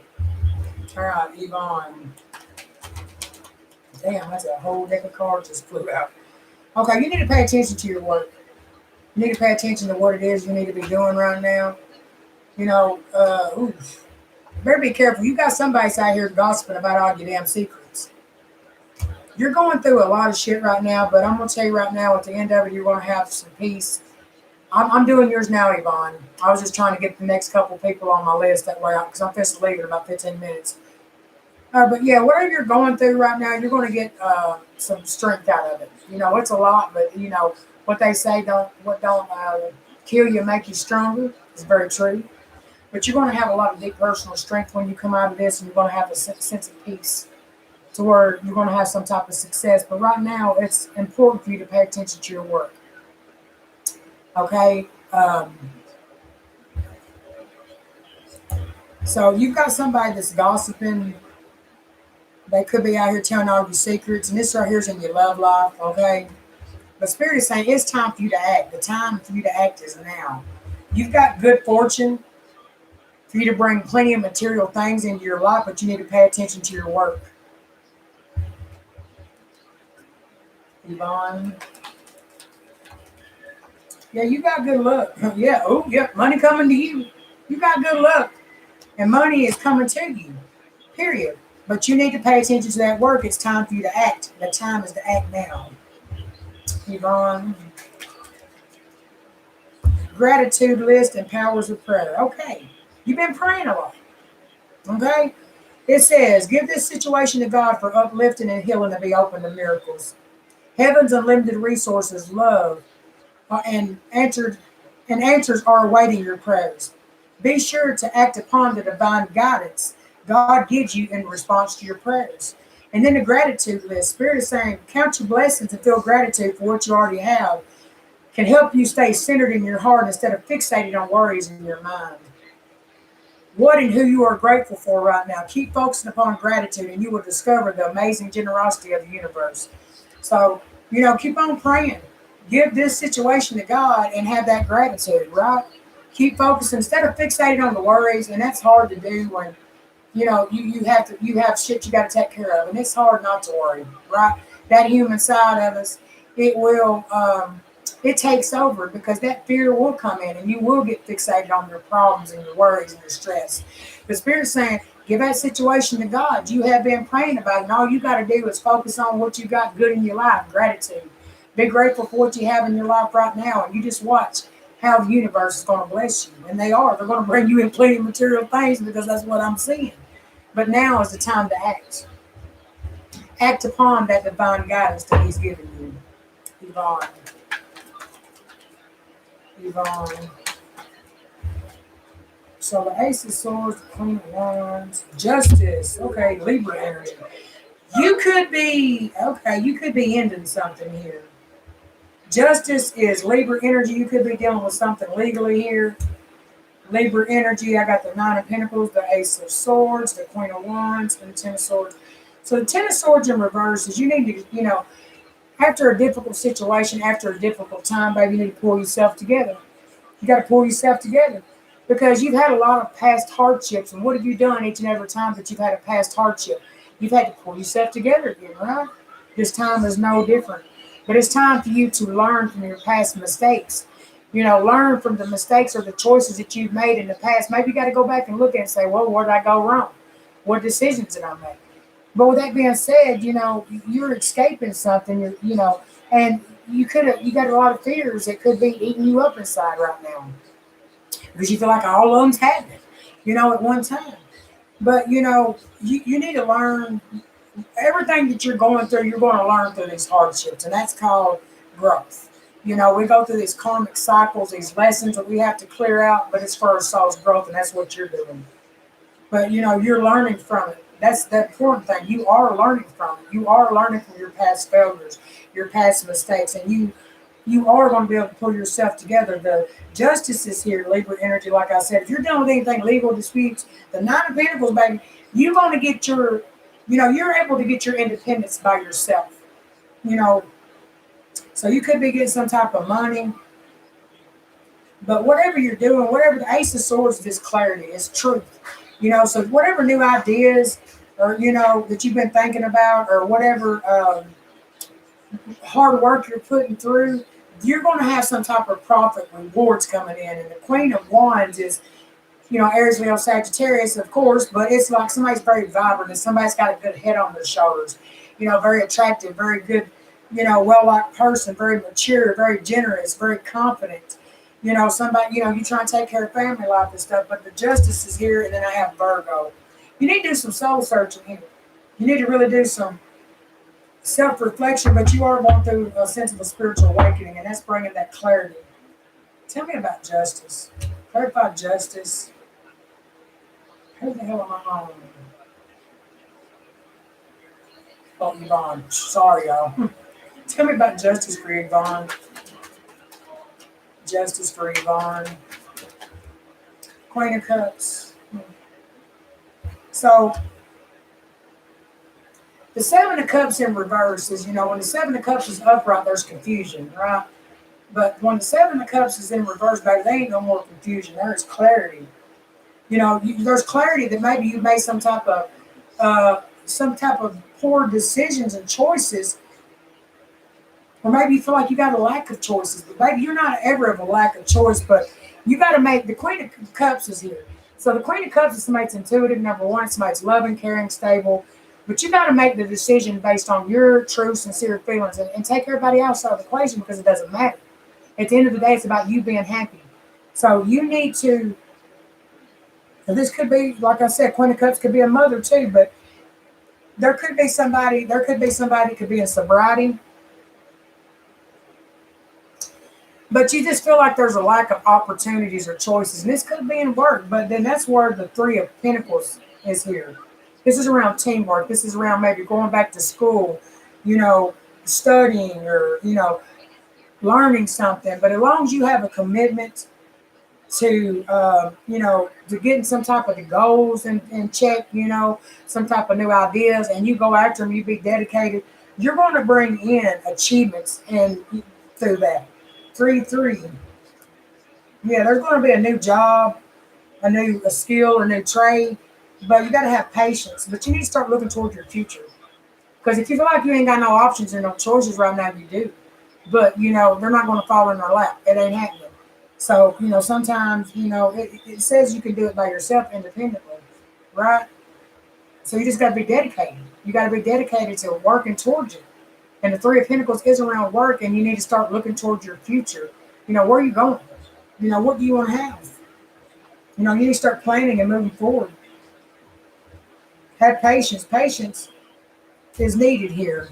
All right, Yvonne. Damn, that's a whole deck of cards just flew out. Okay, you need to pay attention to your work. You need to pay attention to what it is you need to be doing right now. Better be careful. You got somebody out here gossiping about all your damn secrets. You're going through a lot of shit right now, but I'm going to tell you right now, at the end of it, you're going to have some peace. I'm doing yours now, Yvonne. I was just trying to get the next couple people on my list that way, because I'm supposed to leave in about 15 minutes. But yeah, whatever you're going through right now, you're going to get some strength out of it. You know, it's a lot, but you know what they say, don't kill you, make you stronger. Is very true. But you're going to have a lot of deep personal strength when you come out of this, and you're going to have a sense of peace to where you're going to have some type of success. But right now, it's important for you to pay attention to your work. Okay. So you've got somebody that's gossiping. They could be out here telling all your secrets, and this right here is in your love life. Okay. But Spirit is saying it's time for you to act. The time for you to act is now. You've got good fortune for you to bring plenty of material things into your life, but you need to pay attention to your work. Yvonne. Yeah, you got good luck. Yeah, oh, yeah, money coming to you. You got good luck. And money is coming to you, period. But you need to pay attention to that work. It's time for you to act. The time is to act now. Yvonne. Gratitude list and powers of prayer. Okay. You've been praying a lot. Okay. It says, give this situation to God for uplifting and healing to be open to miracles. Heaven's unlimited resources, love, and answers are awaiting your prayers. Be sure to act upon the divine guidance God gives you in response to your prayers. And then the gratitude list. Spirit is saying, count your blessings and feel gratitude for what you already have. Can help you stay centered in your heart instead of fixated on worries in your mind. What and who you are grateful for right now. Keep focusing upon gratitude and you will discover the amazing generosity of the universe. So, you know, keep on praying. Give this situation to God and have that gratitude, right? Keep focusing instead of fixating on the worries, and that's hard to do when you know you have shit you got to take care of, and it's hard not to worry, right? That human side of us, it will it takes over because that fear will come in, and you will get fixated on your problems and your worries and your stress. The Spirit's saying, give that situation to God. You have been praying about it, and all you got to do is focus on what you got good in your life, gratitude. Be grateful for what you have in your life right now, and you just watch how the universe is going to bless you. And they are. They're going to bring you in plenty of material things because that's what I'm seeing. But now is the time to act. Act upon that divine guidance that He's given you. Yvonne. Yvonne. So the Ace of Swords, the Queen of Wands, Justice. Okay, Libra energy. You could be ending something here. Justice is Libra energy. You could be dealing with something legally here. Libra energy, I got the Nine of Pentacles, the Ace of Swords, the Queen of Wands, and the Ten of Swords. So the Ten of Swords in reverse is you need to, you know, after a difficult situation, after a difficult time, baby, you need to pull yourself together. You got to pull yourself together because you've had a lot of past hardships. And what have you done each and every time that you've had a past hardship? You've had to pull yourself together again, right? This time is no different. But it's time for you to learn from your past mistakes. You know, learn from the mistakes or the choices that you've made in the past. Maybe you got to go back and look at it and say, well, where did I go wrong? What decisions did I make? But with that being said, you know, you're escaping something, you know, and you got a lot of fears that could be eating you up inside right now because you feel like all of them's happening, you know, at one time. But, you know, you need to learn everything that you're going through, you're going to learn through these hardships, and that's called growth. You know, we go through these karmic cycles, these lessons that we have to clear out, but it's for our soul's growth, and that's what you're doing. But, you know, you're learning from it. That's the important thing. You are learning from it. You are learning from your past failures, your past mistakes, and you are going to be able to pull yourself together. The justice is here, Libra energy, like I said. If you're dealing with anything legal disputes, the Nine of Pentacles, baby, you're going to get your, you know, you're able to get your independence by yourself. You know, so you could be getting some type of money. But whatever you're doing, whatever the Ace of Swords is clarity, it's truth. You know, so whatever new ideas or, you know, that you've been thinking about or whatever hard work you're putting through, you're going to have some type of profit rewards coming in. And the Queen of Wands is, you know, Aries, Leo, Sagittarius, of course, but it's like somebody's very vibrant and somebody's got a good head on their shoulders, you know, very attractive, very good, you know, well-liked person, very mature, very generous, very confident. You know, somebody, you know, you try and take care of family life and stuff, but the Justice is here, and then I have Virgo. You need to do some soul searching here. You need to really do some self-reflection, but you are going through a sense of a spiritual awakening, and that's bringing that clarity. Tell me about justice. Clarify justice. Who the hell am I on? Oh, Yvonne. Sorry, y'all. Tell me about justice for Yvonne. Justice for Yvonne. Queen of Cups. So, the Seven of Cups in reverse is, when the Seven of Cups is upright, there's confusion, right? But when the Seven of Cups is in reverse, baby, there ain't no more confusion. There is clarity. There's clarity that maybe you made some type of poor decisions and choices, or maybe you feel like you got a lack of choices. But maybe you're not ever of a lack of choice, but you got to make the Queen of Cups is here. So the Queen of Cups is somebody's intuitive, number one, somebody's loving, caring, stable. But you got to make the decision based on your true, sincere feelings and take everybody else out of the equation because it doesn't matter. At the end of the day, it's about you being happy. So you need to, this could be, like I said, Queen of Cups could be a mother too, but there could be somebody that could be in sobriety. But you just feel like there's a lack of opportunities or choices. And this could be in work, but then that's where the Three of Pentacles is here. This is around teamwork. This is around maybe going back to school, studying or, learning something. But as long as you have a commitment to, to getting some type of the goals in check, some type of new ideas, and you go after them, you be dedicated, you're going to bring in achievements and through that. 3-3. Yeah, there's going to be a new job, a skill, a new trade. But you got to have patience. But you need to start looking toward your future. Because if you feel like you ain't got no options or no choices right now, you do. But, they're not going to fall in their lap. It ain't happening. So, sometimes, it says you can do it by yourself independently. Right? So you just got to be dedicated. You got to be dedicated to working towards it. And the Three of Pentacles is around work, and you need to start looking towards your future. Where are you going? What do you want to have? You need to start planning and moving forward. Have patience. Patience is needed here.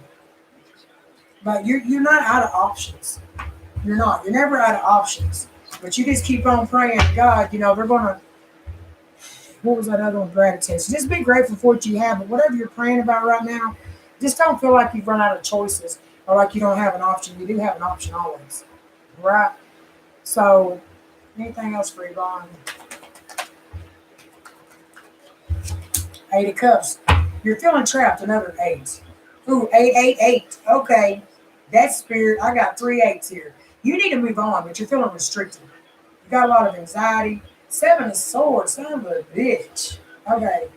But you're not out of options. You're not. You're never out of options. But you just keep on praying to God. They're going to, what was that other one? Gratitude. So just be grateful for what you have. But whatever you're praying about right now, just don't feel like you've run out of choices or like you don't have an option. You do have an option always. Right? So, anything else for Yvonne? Eight of Cups. You're feeling trapped. Another 8. Ooh, 8. Okay. That's spirit. I got 3 8s here. You need to move on, but you're feeling restricted. You got a lot of anxiety. 7 of Swords. Son of a bitch. Okay.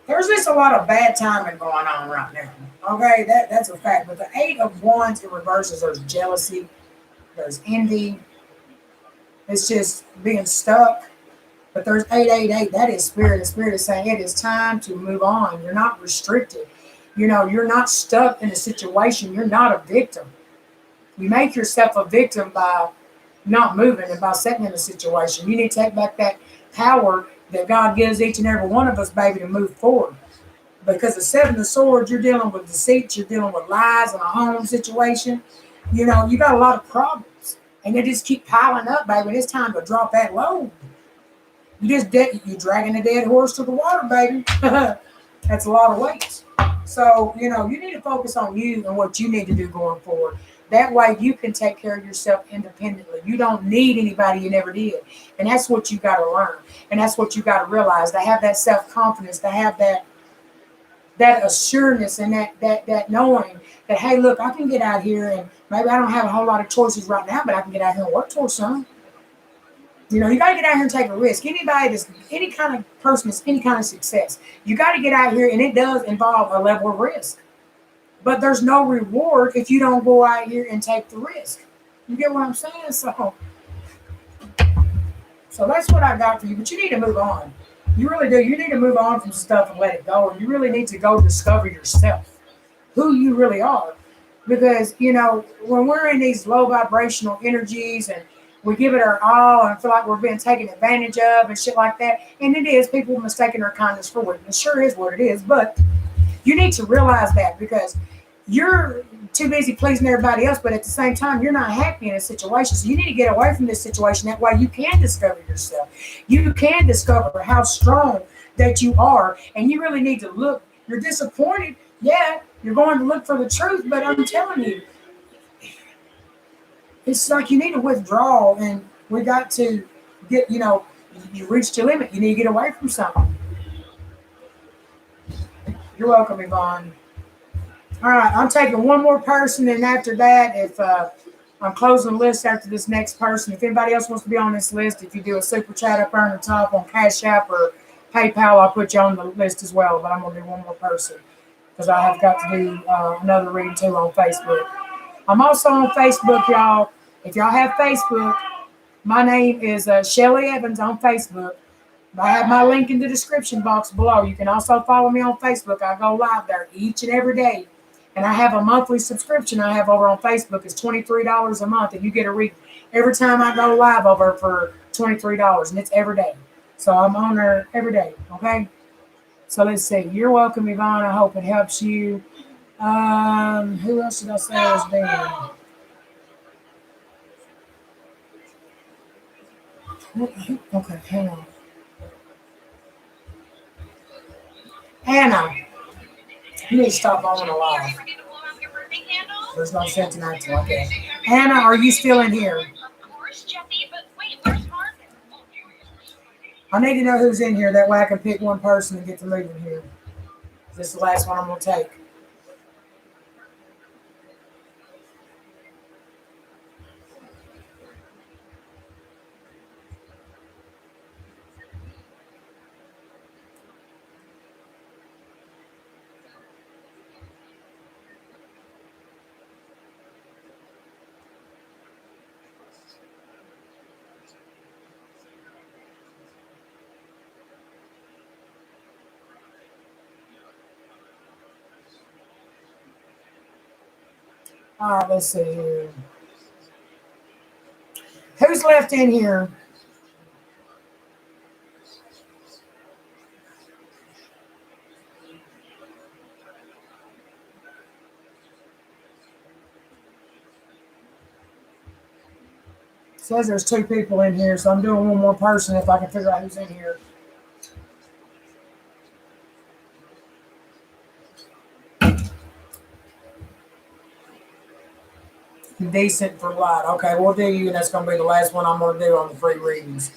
There's just a lot of bad timing going on right now. Okay, that's a fact. But the 8 of Wands in reverses, there's jealousy. There's envy. It's just being stuck. But there's 888. That is spirit. The spirit is saying it is time to move on. You're not restricted. You're not stuck in a situation. You're not a victim. You make yourself a victim by not moving and by setting in a situation. You need to take back that power that God gives each and every one of us, baby, to move forward. Because the 7 of Swords, you're dealing with deceit. You're dealing with lies in a home situation. You got a lot of problems. And they just keep piling up, baby. It's time to drop that load. You're dragging a dead horse to the water, baby. That's a lot of weight. So, you need to focus on you and what you need to do going forward. That way you can take care of yourself independently. You don't need anybody you never did. And that's what you got to learn. And that's what you got to realize. To have that self-confidence, to have that assurance and that knowing that, hey, look, I can get out here and maybe I don't have a whole lot of choices right now, but I can get out here and work towards something. You got to get out here and take a risk. Any kind of person that's any kind of success, you got to get out here, and it does involve a level of risk. But there's no reward if you don't go out here and take the risk. You get what I'm saying? So that's what I got for you. But you need to move on. You really do. You need to move on from stuff and let it go. And you really need to go discover yourself, who you really are. Because, when we're in these low vibrational energies and we give it our all and feel like we're being taken advantage of and shit like that. And it is, people mistaking our kindness for weakness. Sure is what it is, but you need to realize that, because you're too busy pleasing everybody else, but at the same time, you're not happy in a situation. So you need to get away from this situation. That way you can discover yourself. You can discover how strong that you are. And you really need to look. You're disappointed. Yeah, you're going to look for the truth. But I'm telling you, it's like you need to withdraw. And we got to get, you reached your limit. You need to get away from something. You're welcome, Yvonne. All right, I'm taking one more person, and after that, if I'm closing the list after this next person. If anybody else wants to be on this list, if you do a super chat up there on the top on Cash App or PayPal, I'll put you on the list as well. But I'm going to do one more person because I have got to do another reading too on Facebook. I'm also on Facebook, y'all. If y'all have Facebook, my name is Shelly Evans on Facebook. I have my link in the description box below. You can also follow me on Facebook. I go live there each and every day. And I have a monthly subscription I have over on Facebook. It's $23 a month. And you get a read every time I go live over for $23. And it's every day. So I'm on there every day. Okay? So let's see. You're welcome, Yvonne. I hope it helps you. Who else did I say was there? Okay, hang on. Anna. You need to stop on the live. There's no sense in that. Okay. Anna, are you still in here? I need to know who's in here. That way I can pick one person and get to moving here. This is the last one I'm going to take. All right, let's see here. Who's left in here? It says there's 2 people in here, so I'm doing one more person if I can figure out who's in here. Decent for light. Okay, we'll do you, and that's going to be the last one I'm going to do on the free readings.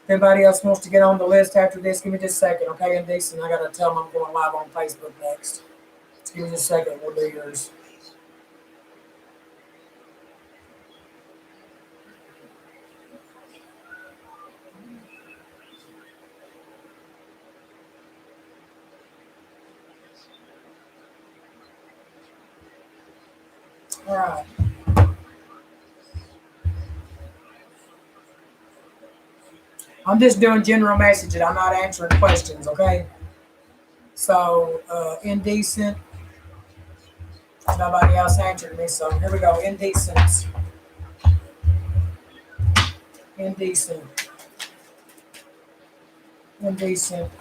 If anybody else wants to get on the list after this, give me just a second, okay? Indecent, I got to tell them I'm going live on Facebook next. Just give me just a second, we'll do yours. All right. I'm just doing general messages. I'm not answering questions, okay? So, indecent. Nobody else answered me, so here we go. Indecent. Indecent. Indecent.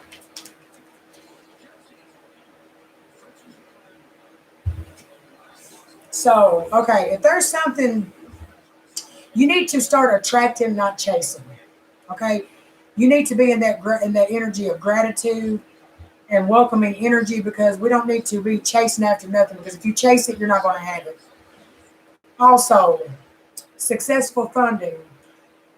So, okay, if there's something, you need to start attracting, not chasing. Okay, you need to be in that energy of gratitude and welcoming energy, because we don't need to be chasing after nothing, because if you chase it, you're not going to have it. Also, successful funding.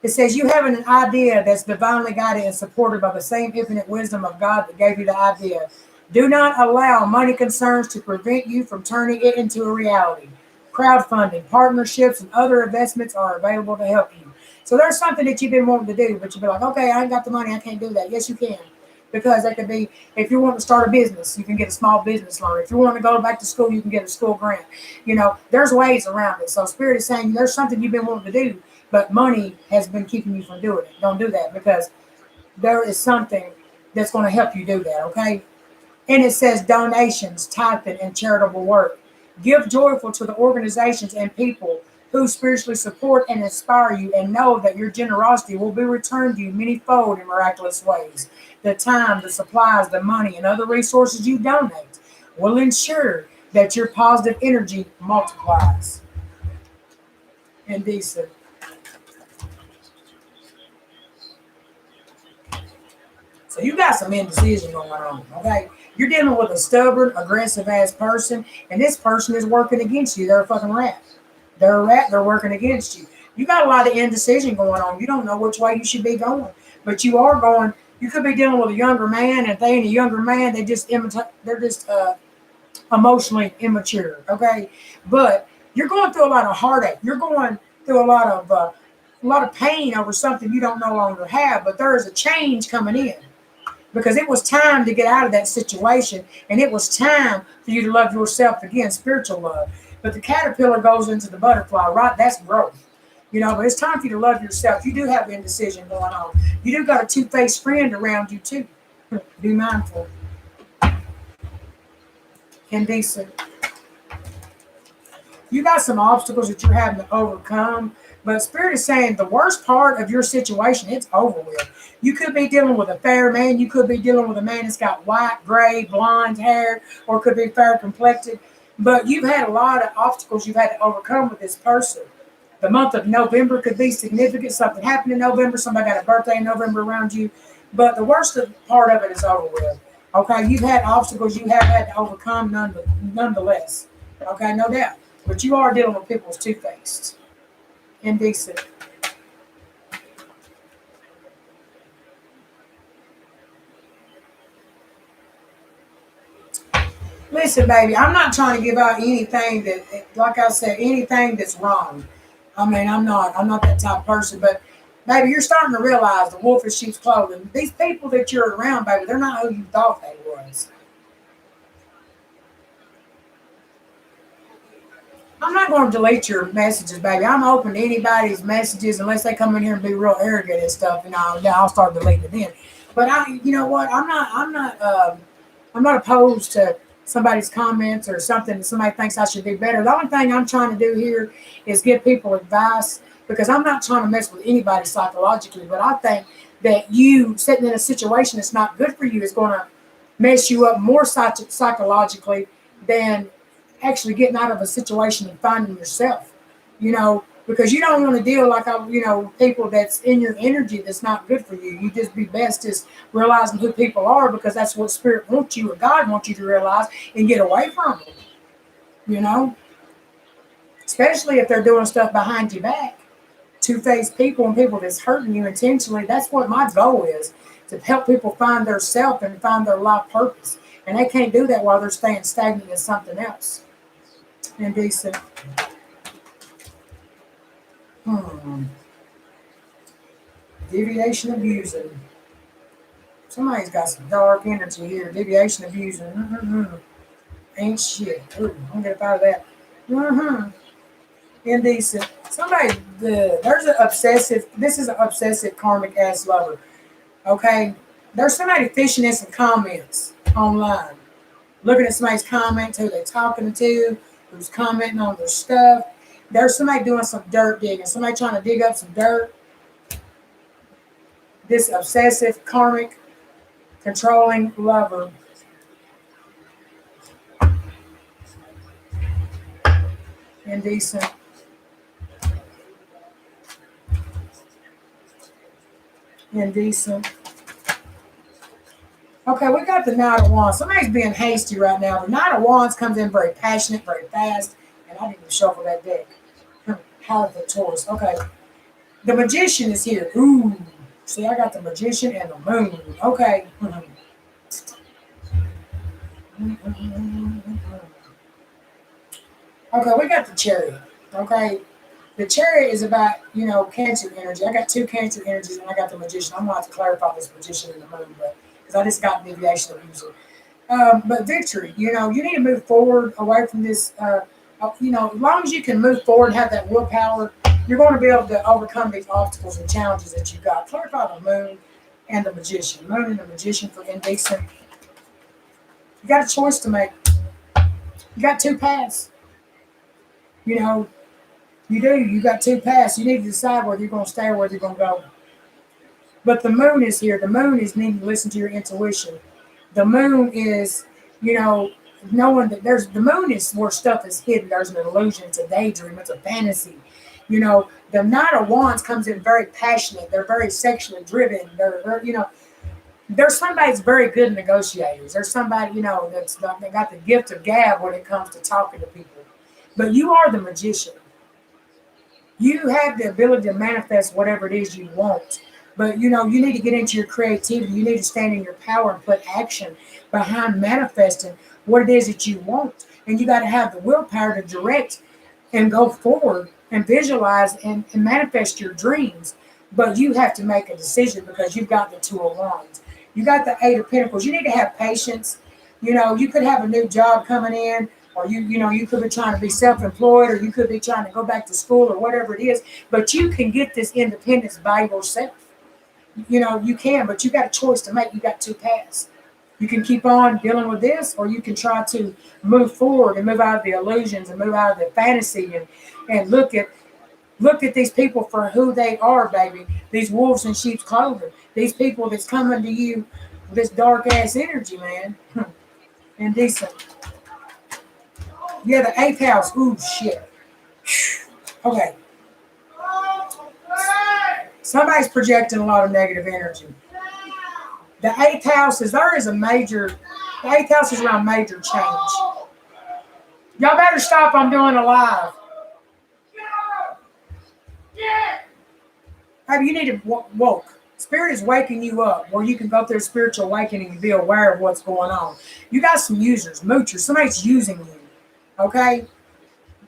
It says you have an idea that's divinely guided and supported by the same infinite wisdom of God that gave you the idea. Do not allow money concerns to prevent you from turning it into a reality. Crowdfunding, partnerships, and other investments are available to help you. So there's something that you've been wanting to do, but you've been like, okay, I ain't got the money, I can't do that. Yes, you can. Because that could be, if you want to start a business, you can get a small business loan. If you want to go back to school, you can get a school grant. There's ways around it. So Spirit is saying there's something you've been wanting to do, but money has been keeping you from doing it. Don't do that, because there is something that's going to help you do that, okay? And it says donations, tithing, and charitable work. Give joyful to the organizations and people who spiritually support and inspire you, and know that your generosity will be returned to you many-fold in miraculous ways. The time, the supplies, the money, and other resources you donate will ensure that your positive energy multiplies. Indecent. So you got some indecision going on, okay? You're dealing with a stubborn, aggressive ass person, and this person is working against you. They're a fucking rat. They're a rat, they're working against you. You got a lot of indecision going on. You don't know which way you should be going. But you are going, you could be dealing with a younger man, and if they ain't a younger man, they're just emotionally immature, okay? But you're going through a lot of heartache. You're going through a lot of pain over something you don't no longer have, but there is a change coming in because it was time to get out of that situation, and it was time for you to love yourself again, spiritual love. But the caterpillar goes into the butterfly, right? That's growth. But it's time for you to love yourself. You do have indecision going on. You do got a two-faced friend around you too. Be mindful. Indecent. You got some obstacles that you're having to overcome, but Spirit is saying the worst part of your situation, it's over with. You could be dealing with a fair man. You could be dealing with a man that's got white, gray, blonde hair, or could be fair complected. But you've had a lot of obstacles you've had to overcome with this person. The month of November could be significant. Something happened in November. Somebody got a birthday in November around you. But the worst part of it is over with. Okay, you've had obstacles you have had to overcome nonetheless. Okay, no doubt. But you are dealing with people's two-faced. Indecent. Listen, baby, I'm not trying to give out anything that, like I said, anything that's wrong. I mean, I'm not that type of person, but baby, you're starting to realize the wolf in sheep's clothing. These people that you're around, baby, they're not who you thought they was. I'm not going to delete your messages, baby. I'm open to anybody's messages unless they come in here and be real arrogant and stuff. I'll start deleting it then. But you know what? I'm not opposed to somebody's comments or something that somebody thinks I should do better. The only thing I'm trying to do here is give people advice because I'm not trying to mess with anybody psychologically. But I think that you sitting in a situation that's not good for you is going to mess you up more psychologically than actually getting out of a situation and finding yourself, because you don't want to deal like, people that's in your energy that's not good for you. You just be best just realizing who people are because that's what Spirit wants you or God wants you to realize and get away from them, especially if they're doing stuff behind your back. Two-faced people and people that's hurting you intentionally. That's what my goal is, to help people find their self and find their life purpose. And they can't do that while they're staying stagnant in something else. Indecent. Deviation abusing. Somebody's got some dark energy here. Deviation abusing. Ain't shit. Ooh, I'm gonna get up out of that. Indecent. There's an obsessive. This is an obsessive karmic ass lover. Okay. There's somebody fishing in some comments online. Looking at somebody's comments, who they're talking to, who's commenting on their stuff. There's somebody doing some dirt digging, somebody trying to dig up some dirt. This obsessive, karmic, controlling lover. Indecent. Indecent. Okay, we got the Knight of Wands. Somebody's being hasty right now. The Knight of Wands comes in very passionate, very fast, and I didn't even shuffle that deck. How the Taurus. Okay. The Magician is here. Ooh. See, I got the Magician and the Moon. Okay. Okay, we got the Chariot. Okay. The Chariot is about, Cancer energy. I got two Cancer energies and I got the Magician. I'm going to have to clarify this Magician and the Moon, but because I just got deviation of user. But victory, you need to move forward away from this. As long as you can move forward and have that willpower, you're going to be able to overcome these obstacles and challenges that you've got. Clarify the Moon and the Magician. Moon and the Magician for indecent. You got a choice to make. You got two paths. You You do. You got two paths. You need to decide whether you're going to stay or whether you're going to go. But the moon is here. The moon is needing to listen to your intuition. The moon is, you know, knowing that there's the moon is where stuff is hidden. There's an illusion. It's a daydream. It's a fantasy. You know, the Knight of Wands comes in very passionate. They're very sexually driven. They're you know, there's somebody that's very good negotiators. There's somebody, you know, they got the gift of gab when it comes to talking to people. But you are the magician. You have the ability to manifest whatever it is you want. But you know, you need to get into your creativity. You need to stand in your power and put action behind manifesting what it is that you want. And you got to have the willpower to direct and go forward and visualize and manifest your dreams. But you have to make a decision because you've got the Two of Wands. You got the Eight of Pentacles. You need to have patience. You know, you could have a new job coming in, or you know, you could be trying to be self-employed, or you could be trying to go back to school or whatever it is. But you can get this independence by yourself. You know, you can, but you got a choice to make. You got two paths. You can keep on dealing with this, or you can try to move forward and move out of the illusions and move out of the fantasy and look at these people for who they are, baby. These wolves in sheep's clothing. These people that's coming to you with this dark ass energy, man. Indecent. Yeah, the eighth house. Ooh, shit. Okay. Somebody's projecting a lot of negative energy. The eighth house is the eighth house is around major change. Y'all better stop. I'm doing a live. Maybe you need to woke. Spirit is waking you up where you can go through a spiritual awakening and be aware of what's going on. You got some users, moochers. Somebody's using you. Okay?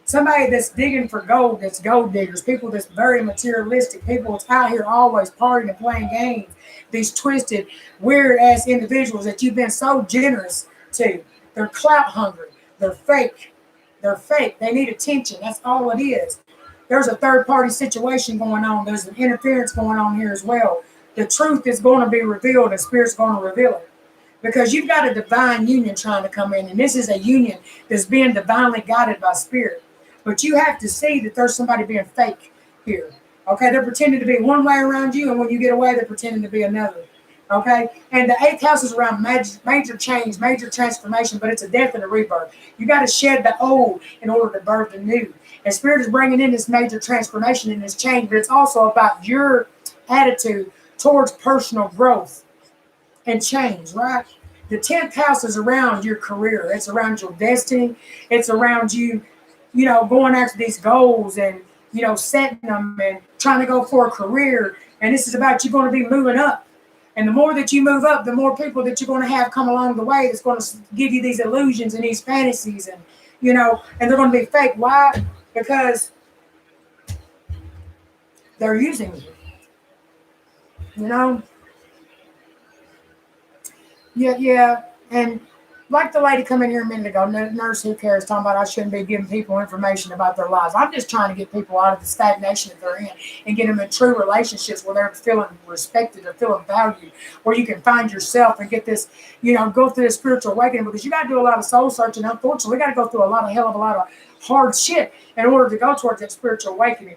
Somebody that's digging for gold, that's gold diggers, people that's very materialistic, people that's out here always partying and playing games, these twisted, weird-ass individuals that you've been so generous to. They're clout hungry. They're fake. They're fake. They need attention. That's all it is. There's a third-party situation going on. There's an interference going on here as well. The truth is going to be revealed, and Spirit's going to reveal it. Because you've got a divine union trying to come in, and this is a union that's being divinely guided by Spirit. But you have to see that there's somebody being fake here. Okay, they're pretending to be one way around you, and when you get away, they're pretending to be another. Okay, and the eighth house is around major change, major transformation, but it's a death and a rebirth. You got to shed the old in order to birth the new. And Spirit is bringing in this major transformation and this change, but it's also about your attitude towards personal growth and change, right? The 10th house is around your career. It's around your destiny. It's around you, you know, going after these goals and, you know, setting them and trying to go for a career. And this is about you going to be moving up. And the more that you move up, the more people that you're going to have come along the way that's going to give you these illusions and these fantasies and, you know, and they're going to be fake. Why? Because they're using you. You know? Yeah. And like the lady come in here a minute ago, nurse who cares, talking about I shouldn't be giving people information about their lives. I'm just trying to get people out of the stagnation that they're in and get them in true relationships where they're feeling respected or feeling valued, where you can find yourself and get this, you know, go through this spiritual awakening, because you got to do a lot of soul searching. Unfortunately, we got to go through a hell of a lot of hard shit in order to go towards that spiritual awakening,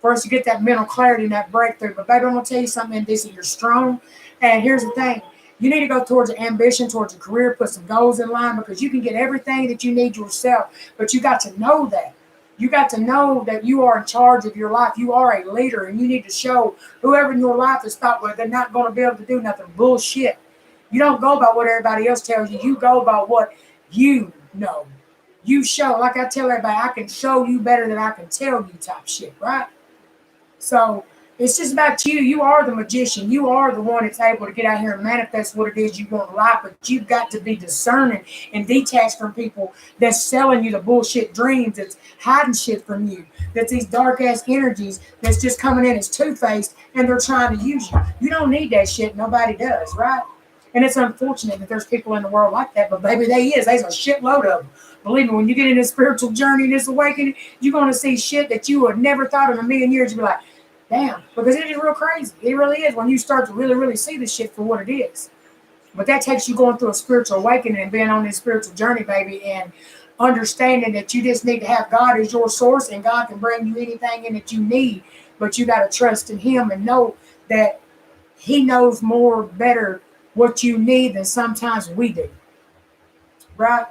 for us to get that mental clarity and that breakthrough. But baby, I'm going to tell you something, Indecent. You're strong. And here's the thing. You need to go towards an ambition, towards a career, put some goals in line, because you can get everything that you need yourself. But you got to know that. You got to know that you are in charge of your life. You are a leader, and you need to show whoever in your life is thought well, they're not going to be able to do nothing. Bullshit. You don't go by what everybody else tells you. You go by what you know. You show, like I tell everybody, I can show you better than I can tell you type shit, right? So it's just about you. You are the magician. You are the one that's able to get out here and manifest what it is you want in life. But you've got to be discerning and detached from people that's selling you the bullshit dreams, that's hiding shit from you, that's these dark ass energies that's just coming in as two-faced and they're trying to use you. You don't need that shit. Nobody does, right? And it's unfortunate that there's people in the world like that, but baby, there's a shitload of them. Believe me, when you get in this spiritual journey, this awakening, you're going to see shit that you would never thought in a million years. You'll be like, damn, because it is real crazy. It really is when you start to really, really see this shit for what it is. But that takes you going through a spiritual awakening and being on this spiritual journey, baby, and understanding that you just need to have God as your source, and God can bring you anything in that you need, but you got to trust in him and know that he knows more better what you need than sometimes we do. Right?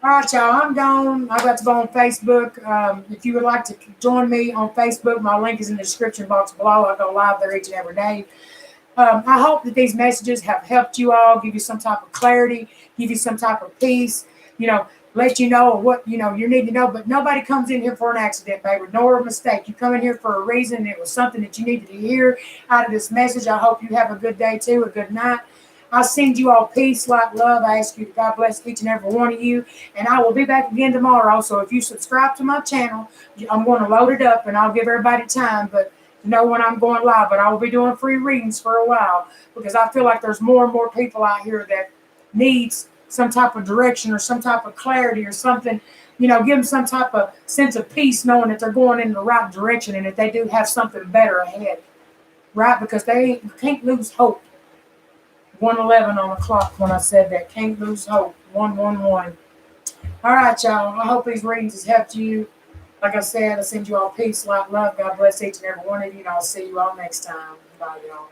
All right, y'all, I'm gone. I got to go on Facebook. If you would like to join me on Facebook, my link is in the description box below. I go live there each and every day. I hope that these messages have helped you all, give you some type of clarity, give you some type of peace, let you know what, you need to know. But nobody comes in here for an accident, baby, nor a mistake. You come in here for a reason. And it was something that you needed to hear out of this message. I hope you have a good day, too, a good night. I send you all peace, light, love. I ask you to God bless each and every one of you. And I will be back again tomorrow. So if you subscribe to my channel, I'm going to load it up and I'll give everybody time. But know when I'm going live, but I will be doing free readings for a while because I feel like there's more and more people out here that needs some type of direction or some type of clarity or something, give them some type of sense of peace knowing that they're going in the right direction and that they do have something better ahead, right? Because they can't lose hope. 111 on the clock when I said that. Can't lose hope. 111. All right, y'all. I hope these readings has helped you. Like I said, I send you all peace, light, love. God bless each and every one of you, and I'll see you all next time. Bye, y'all.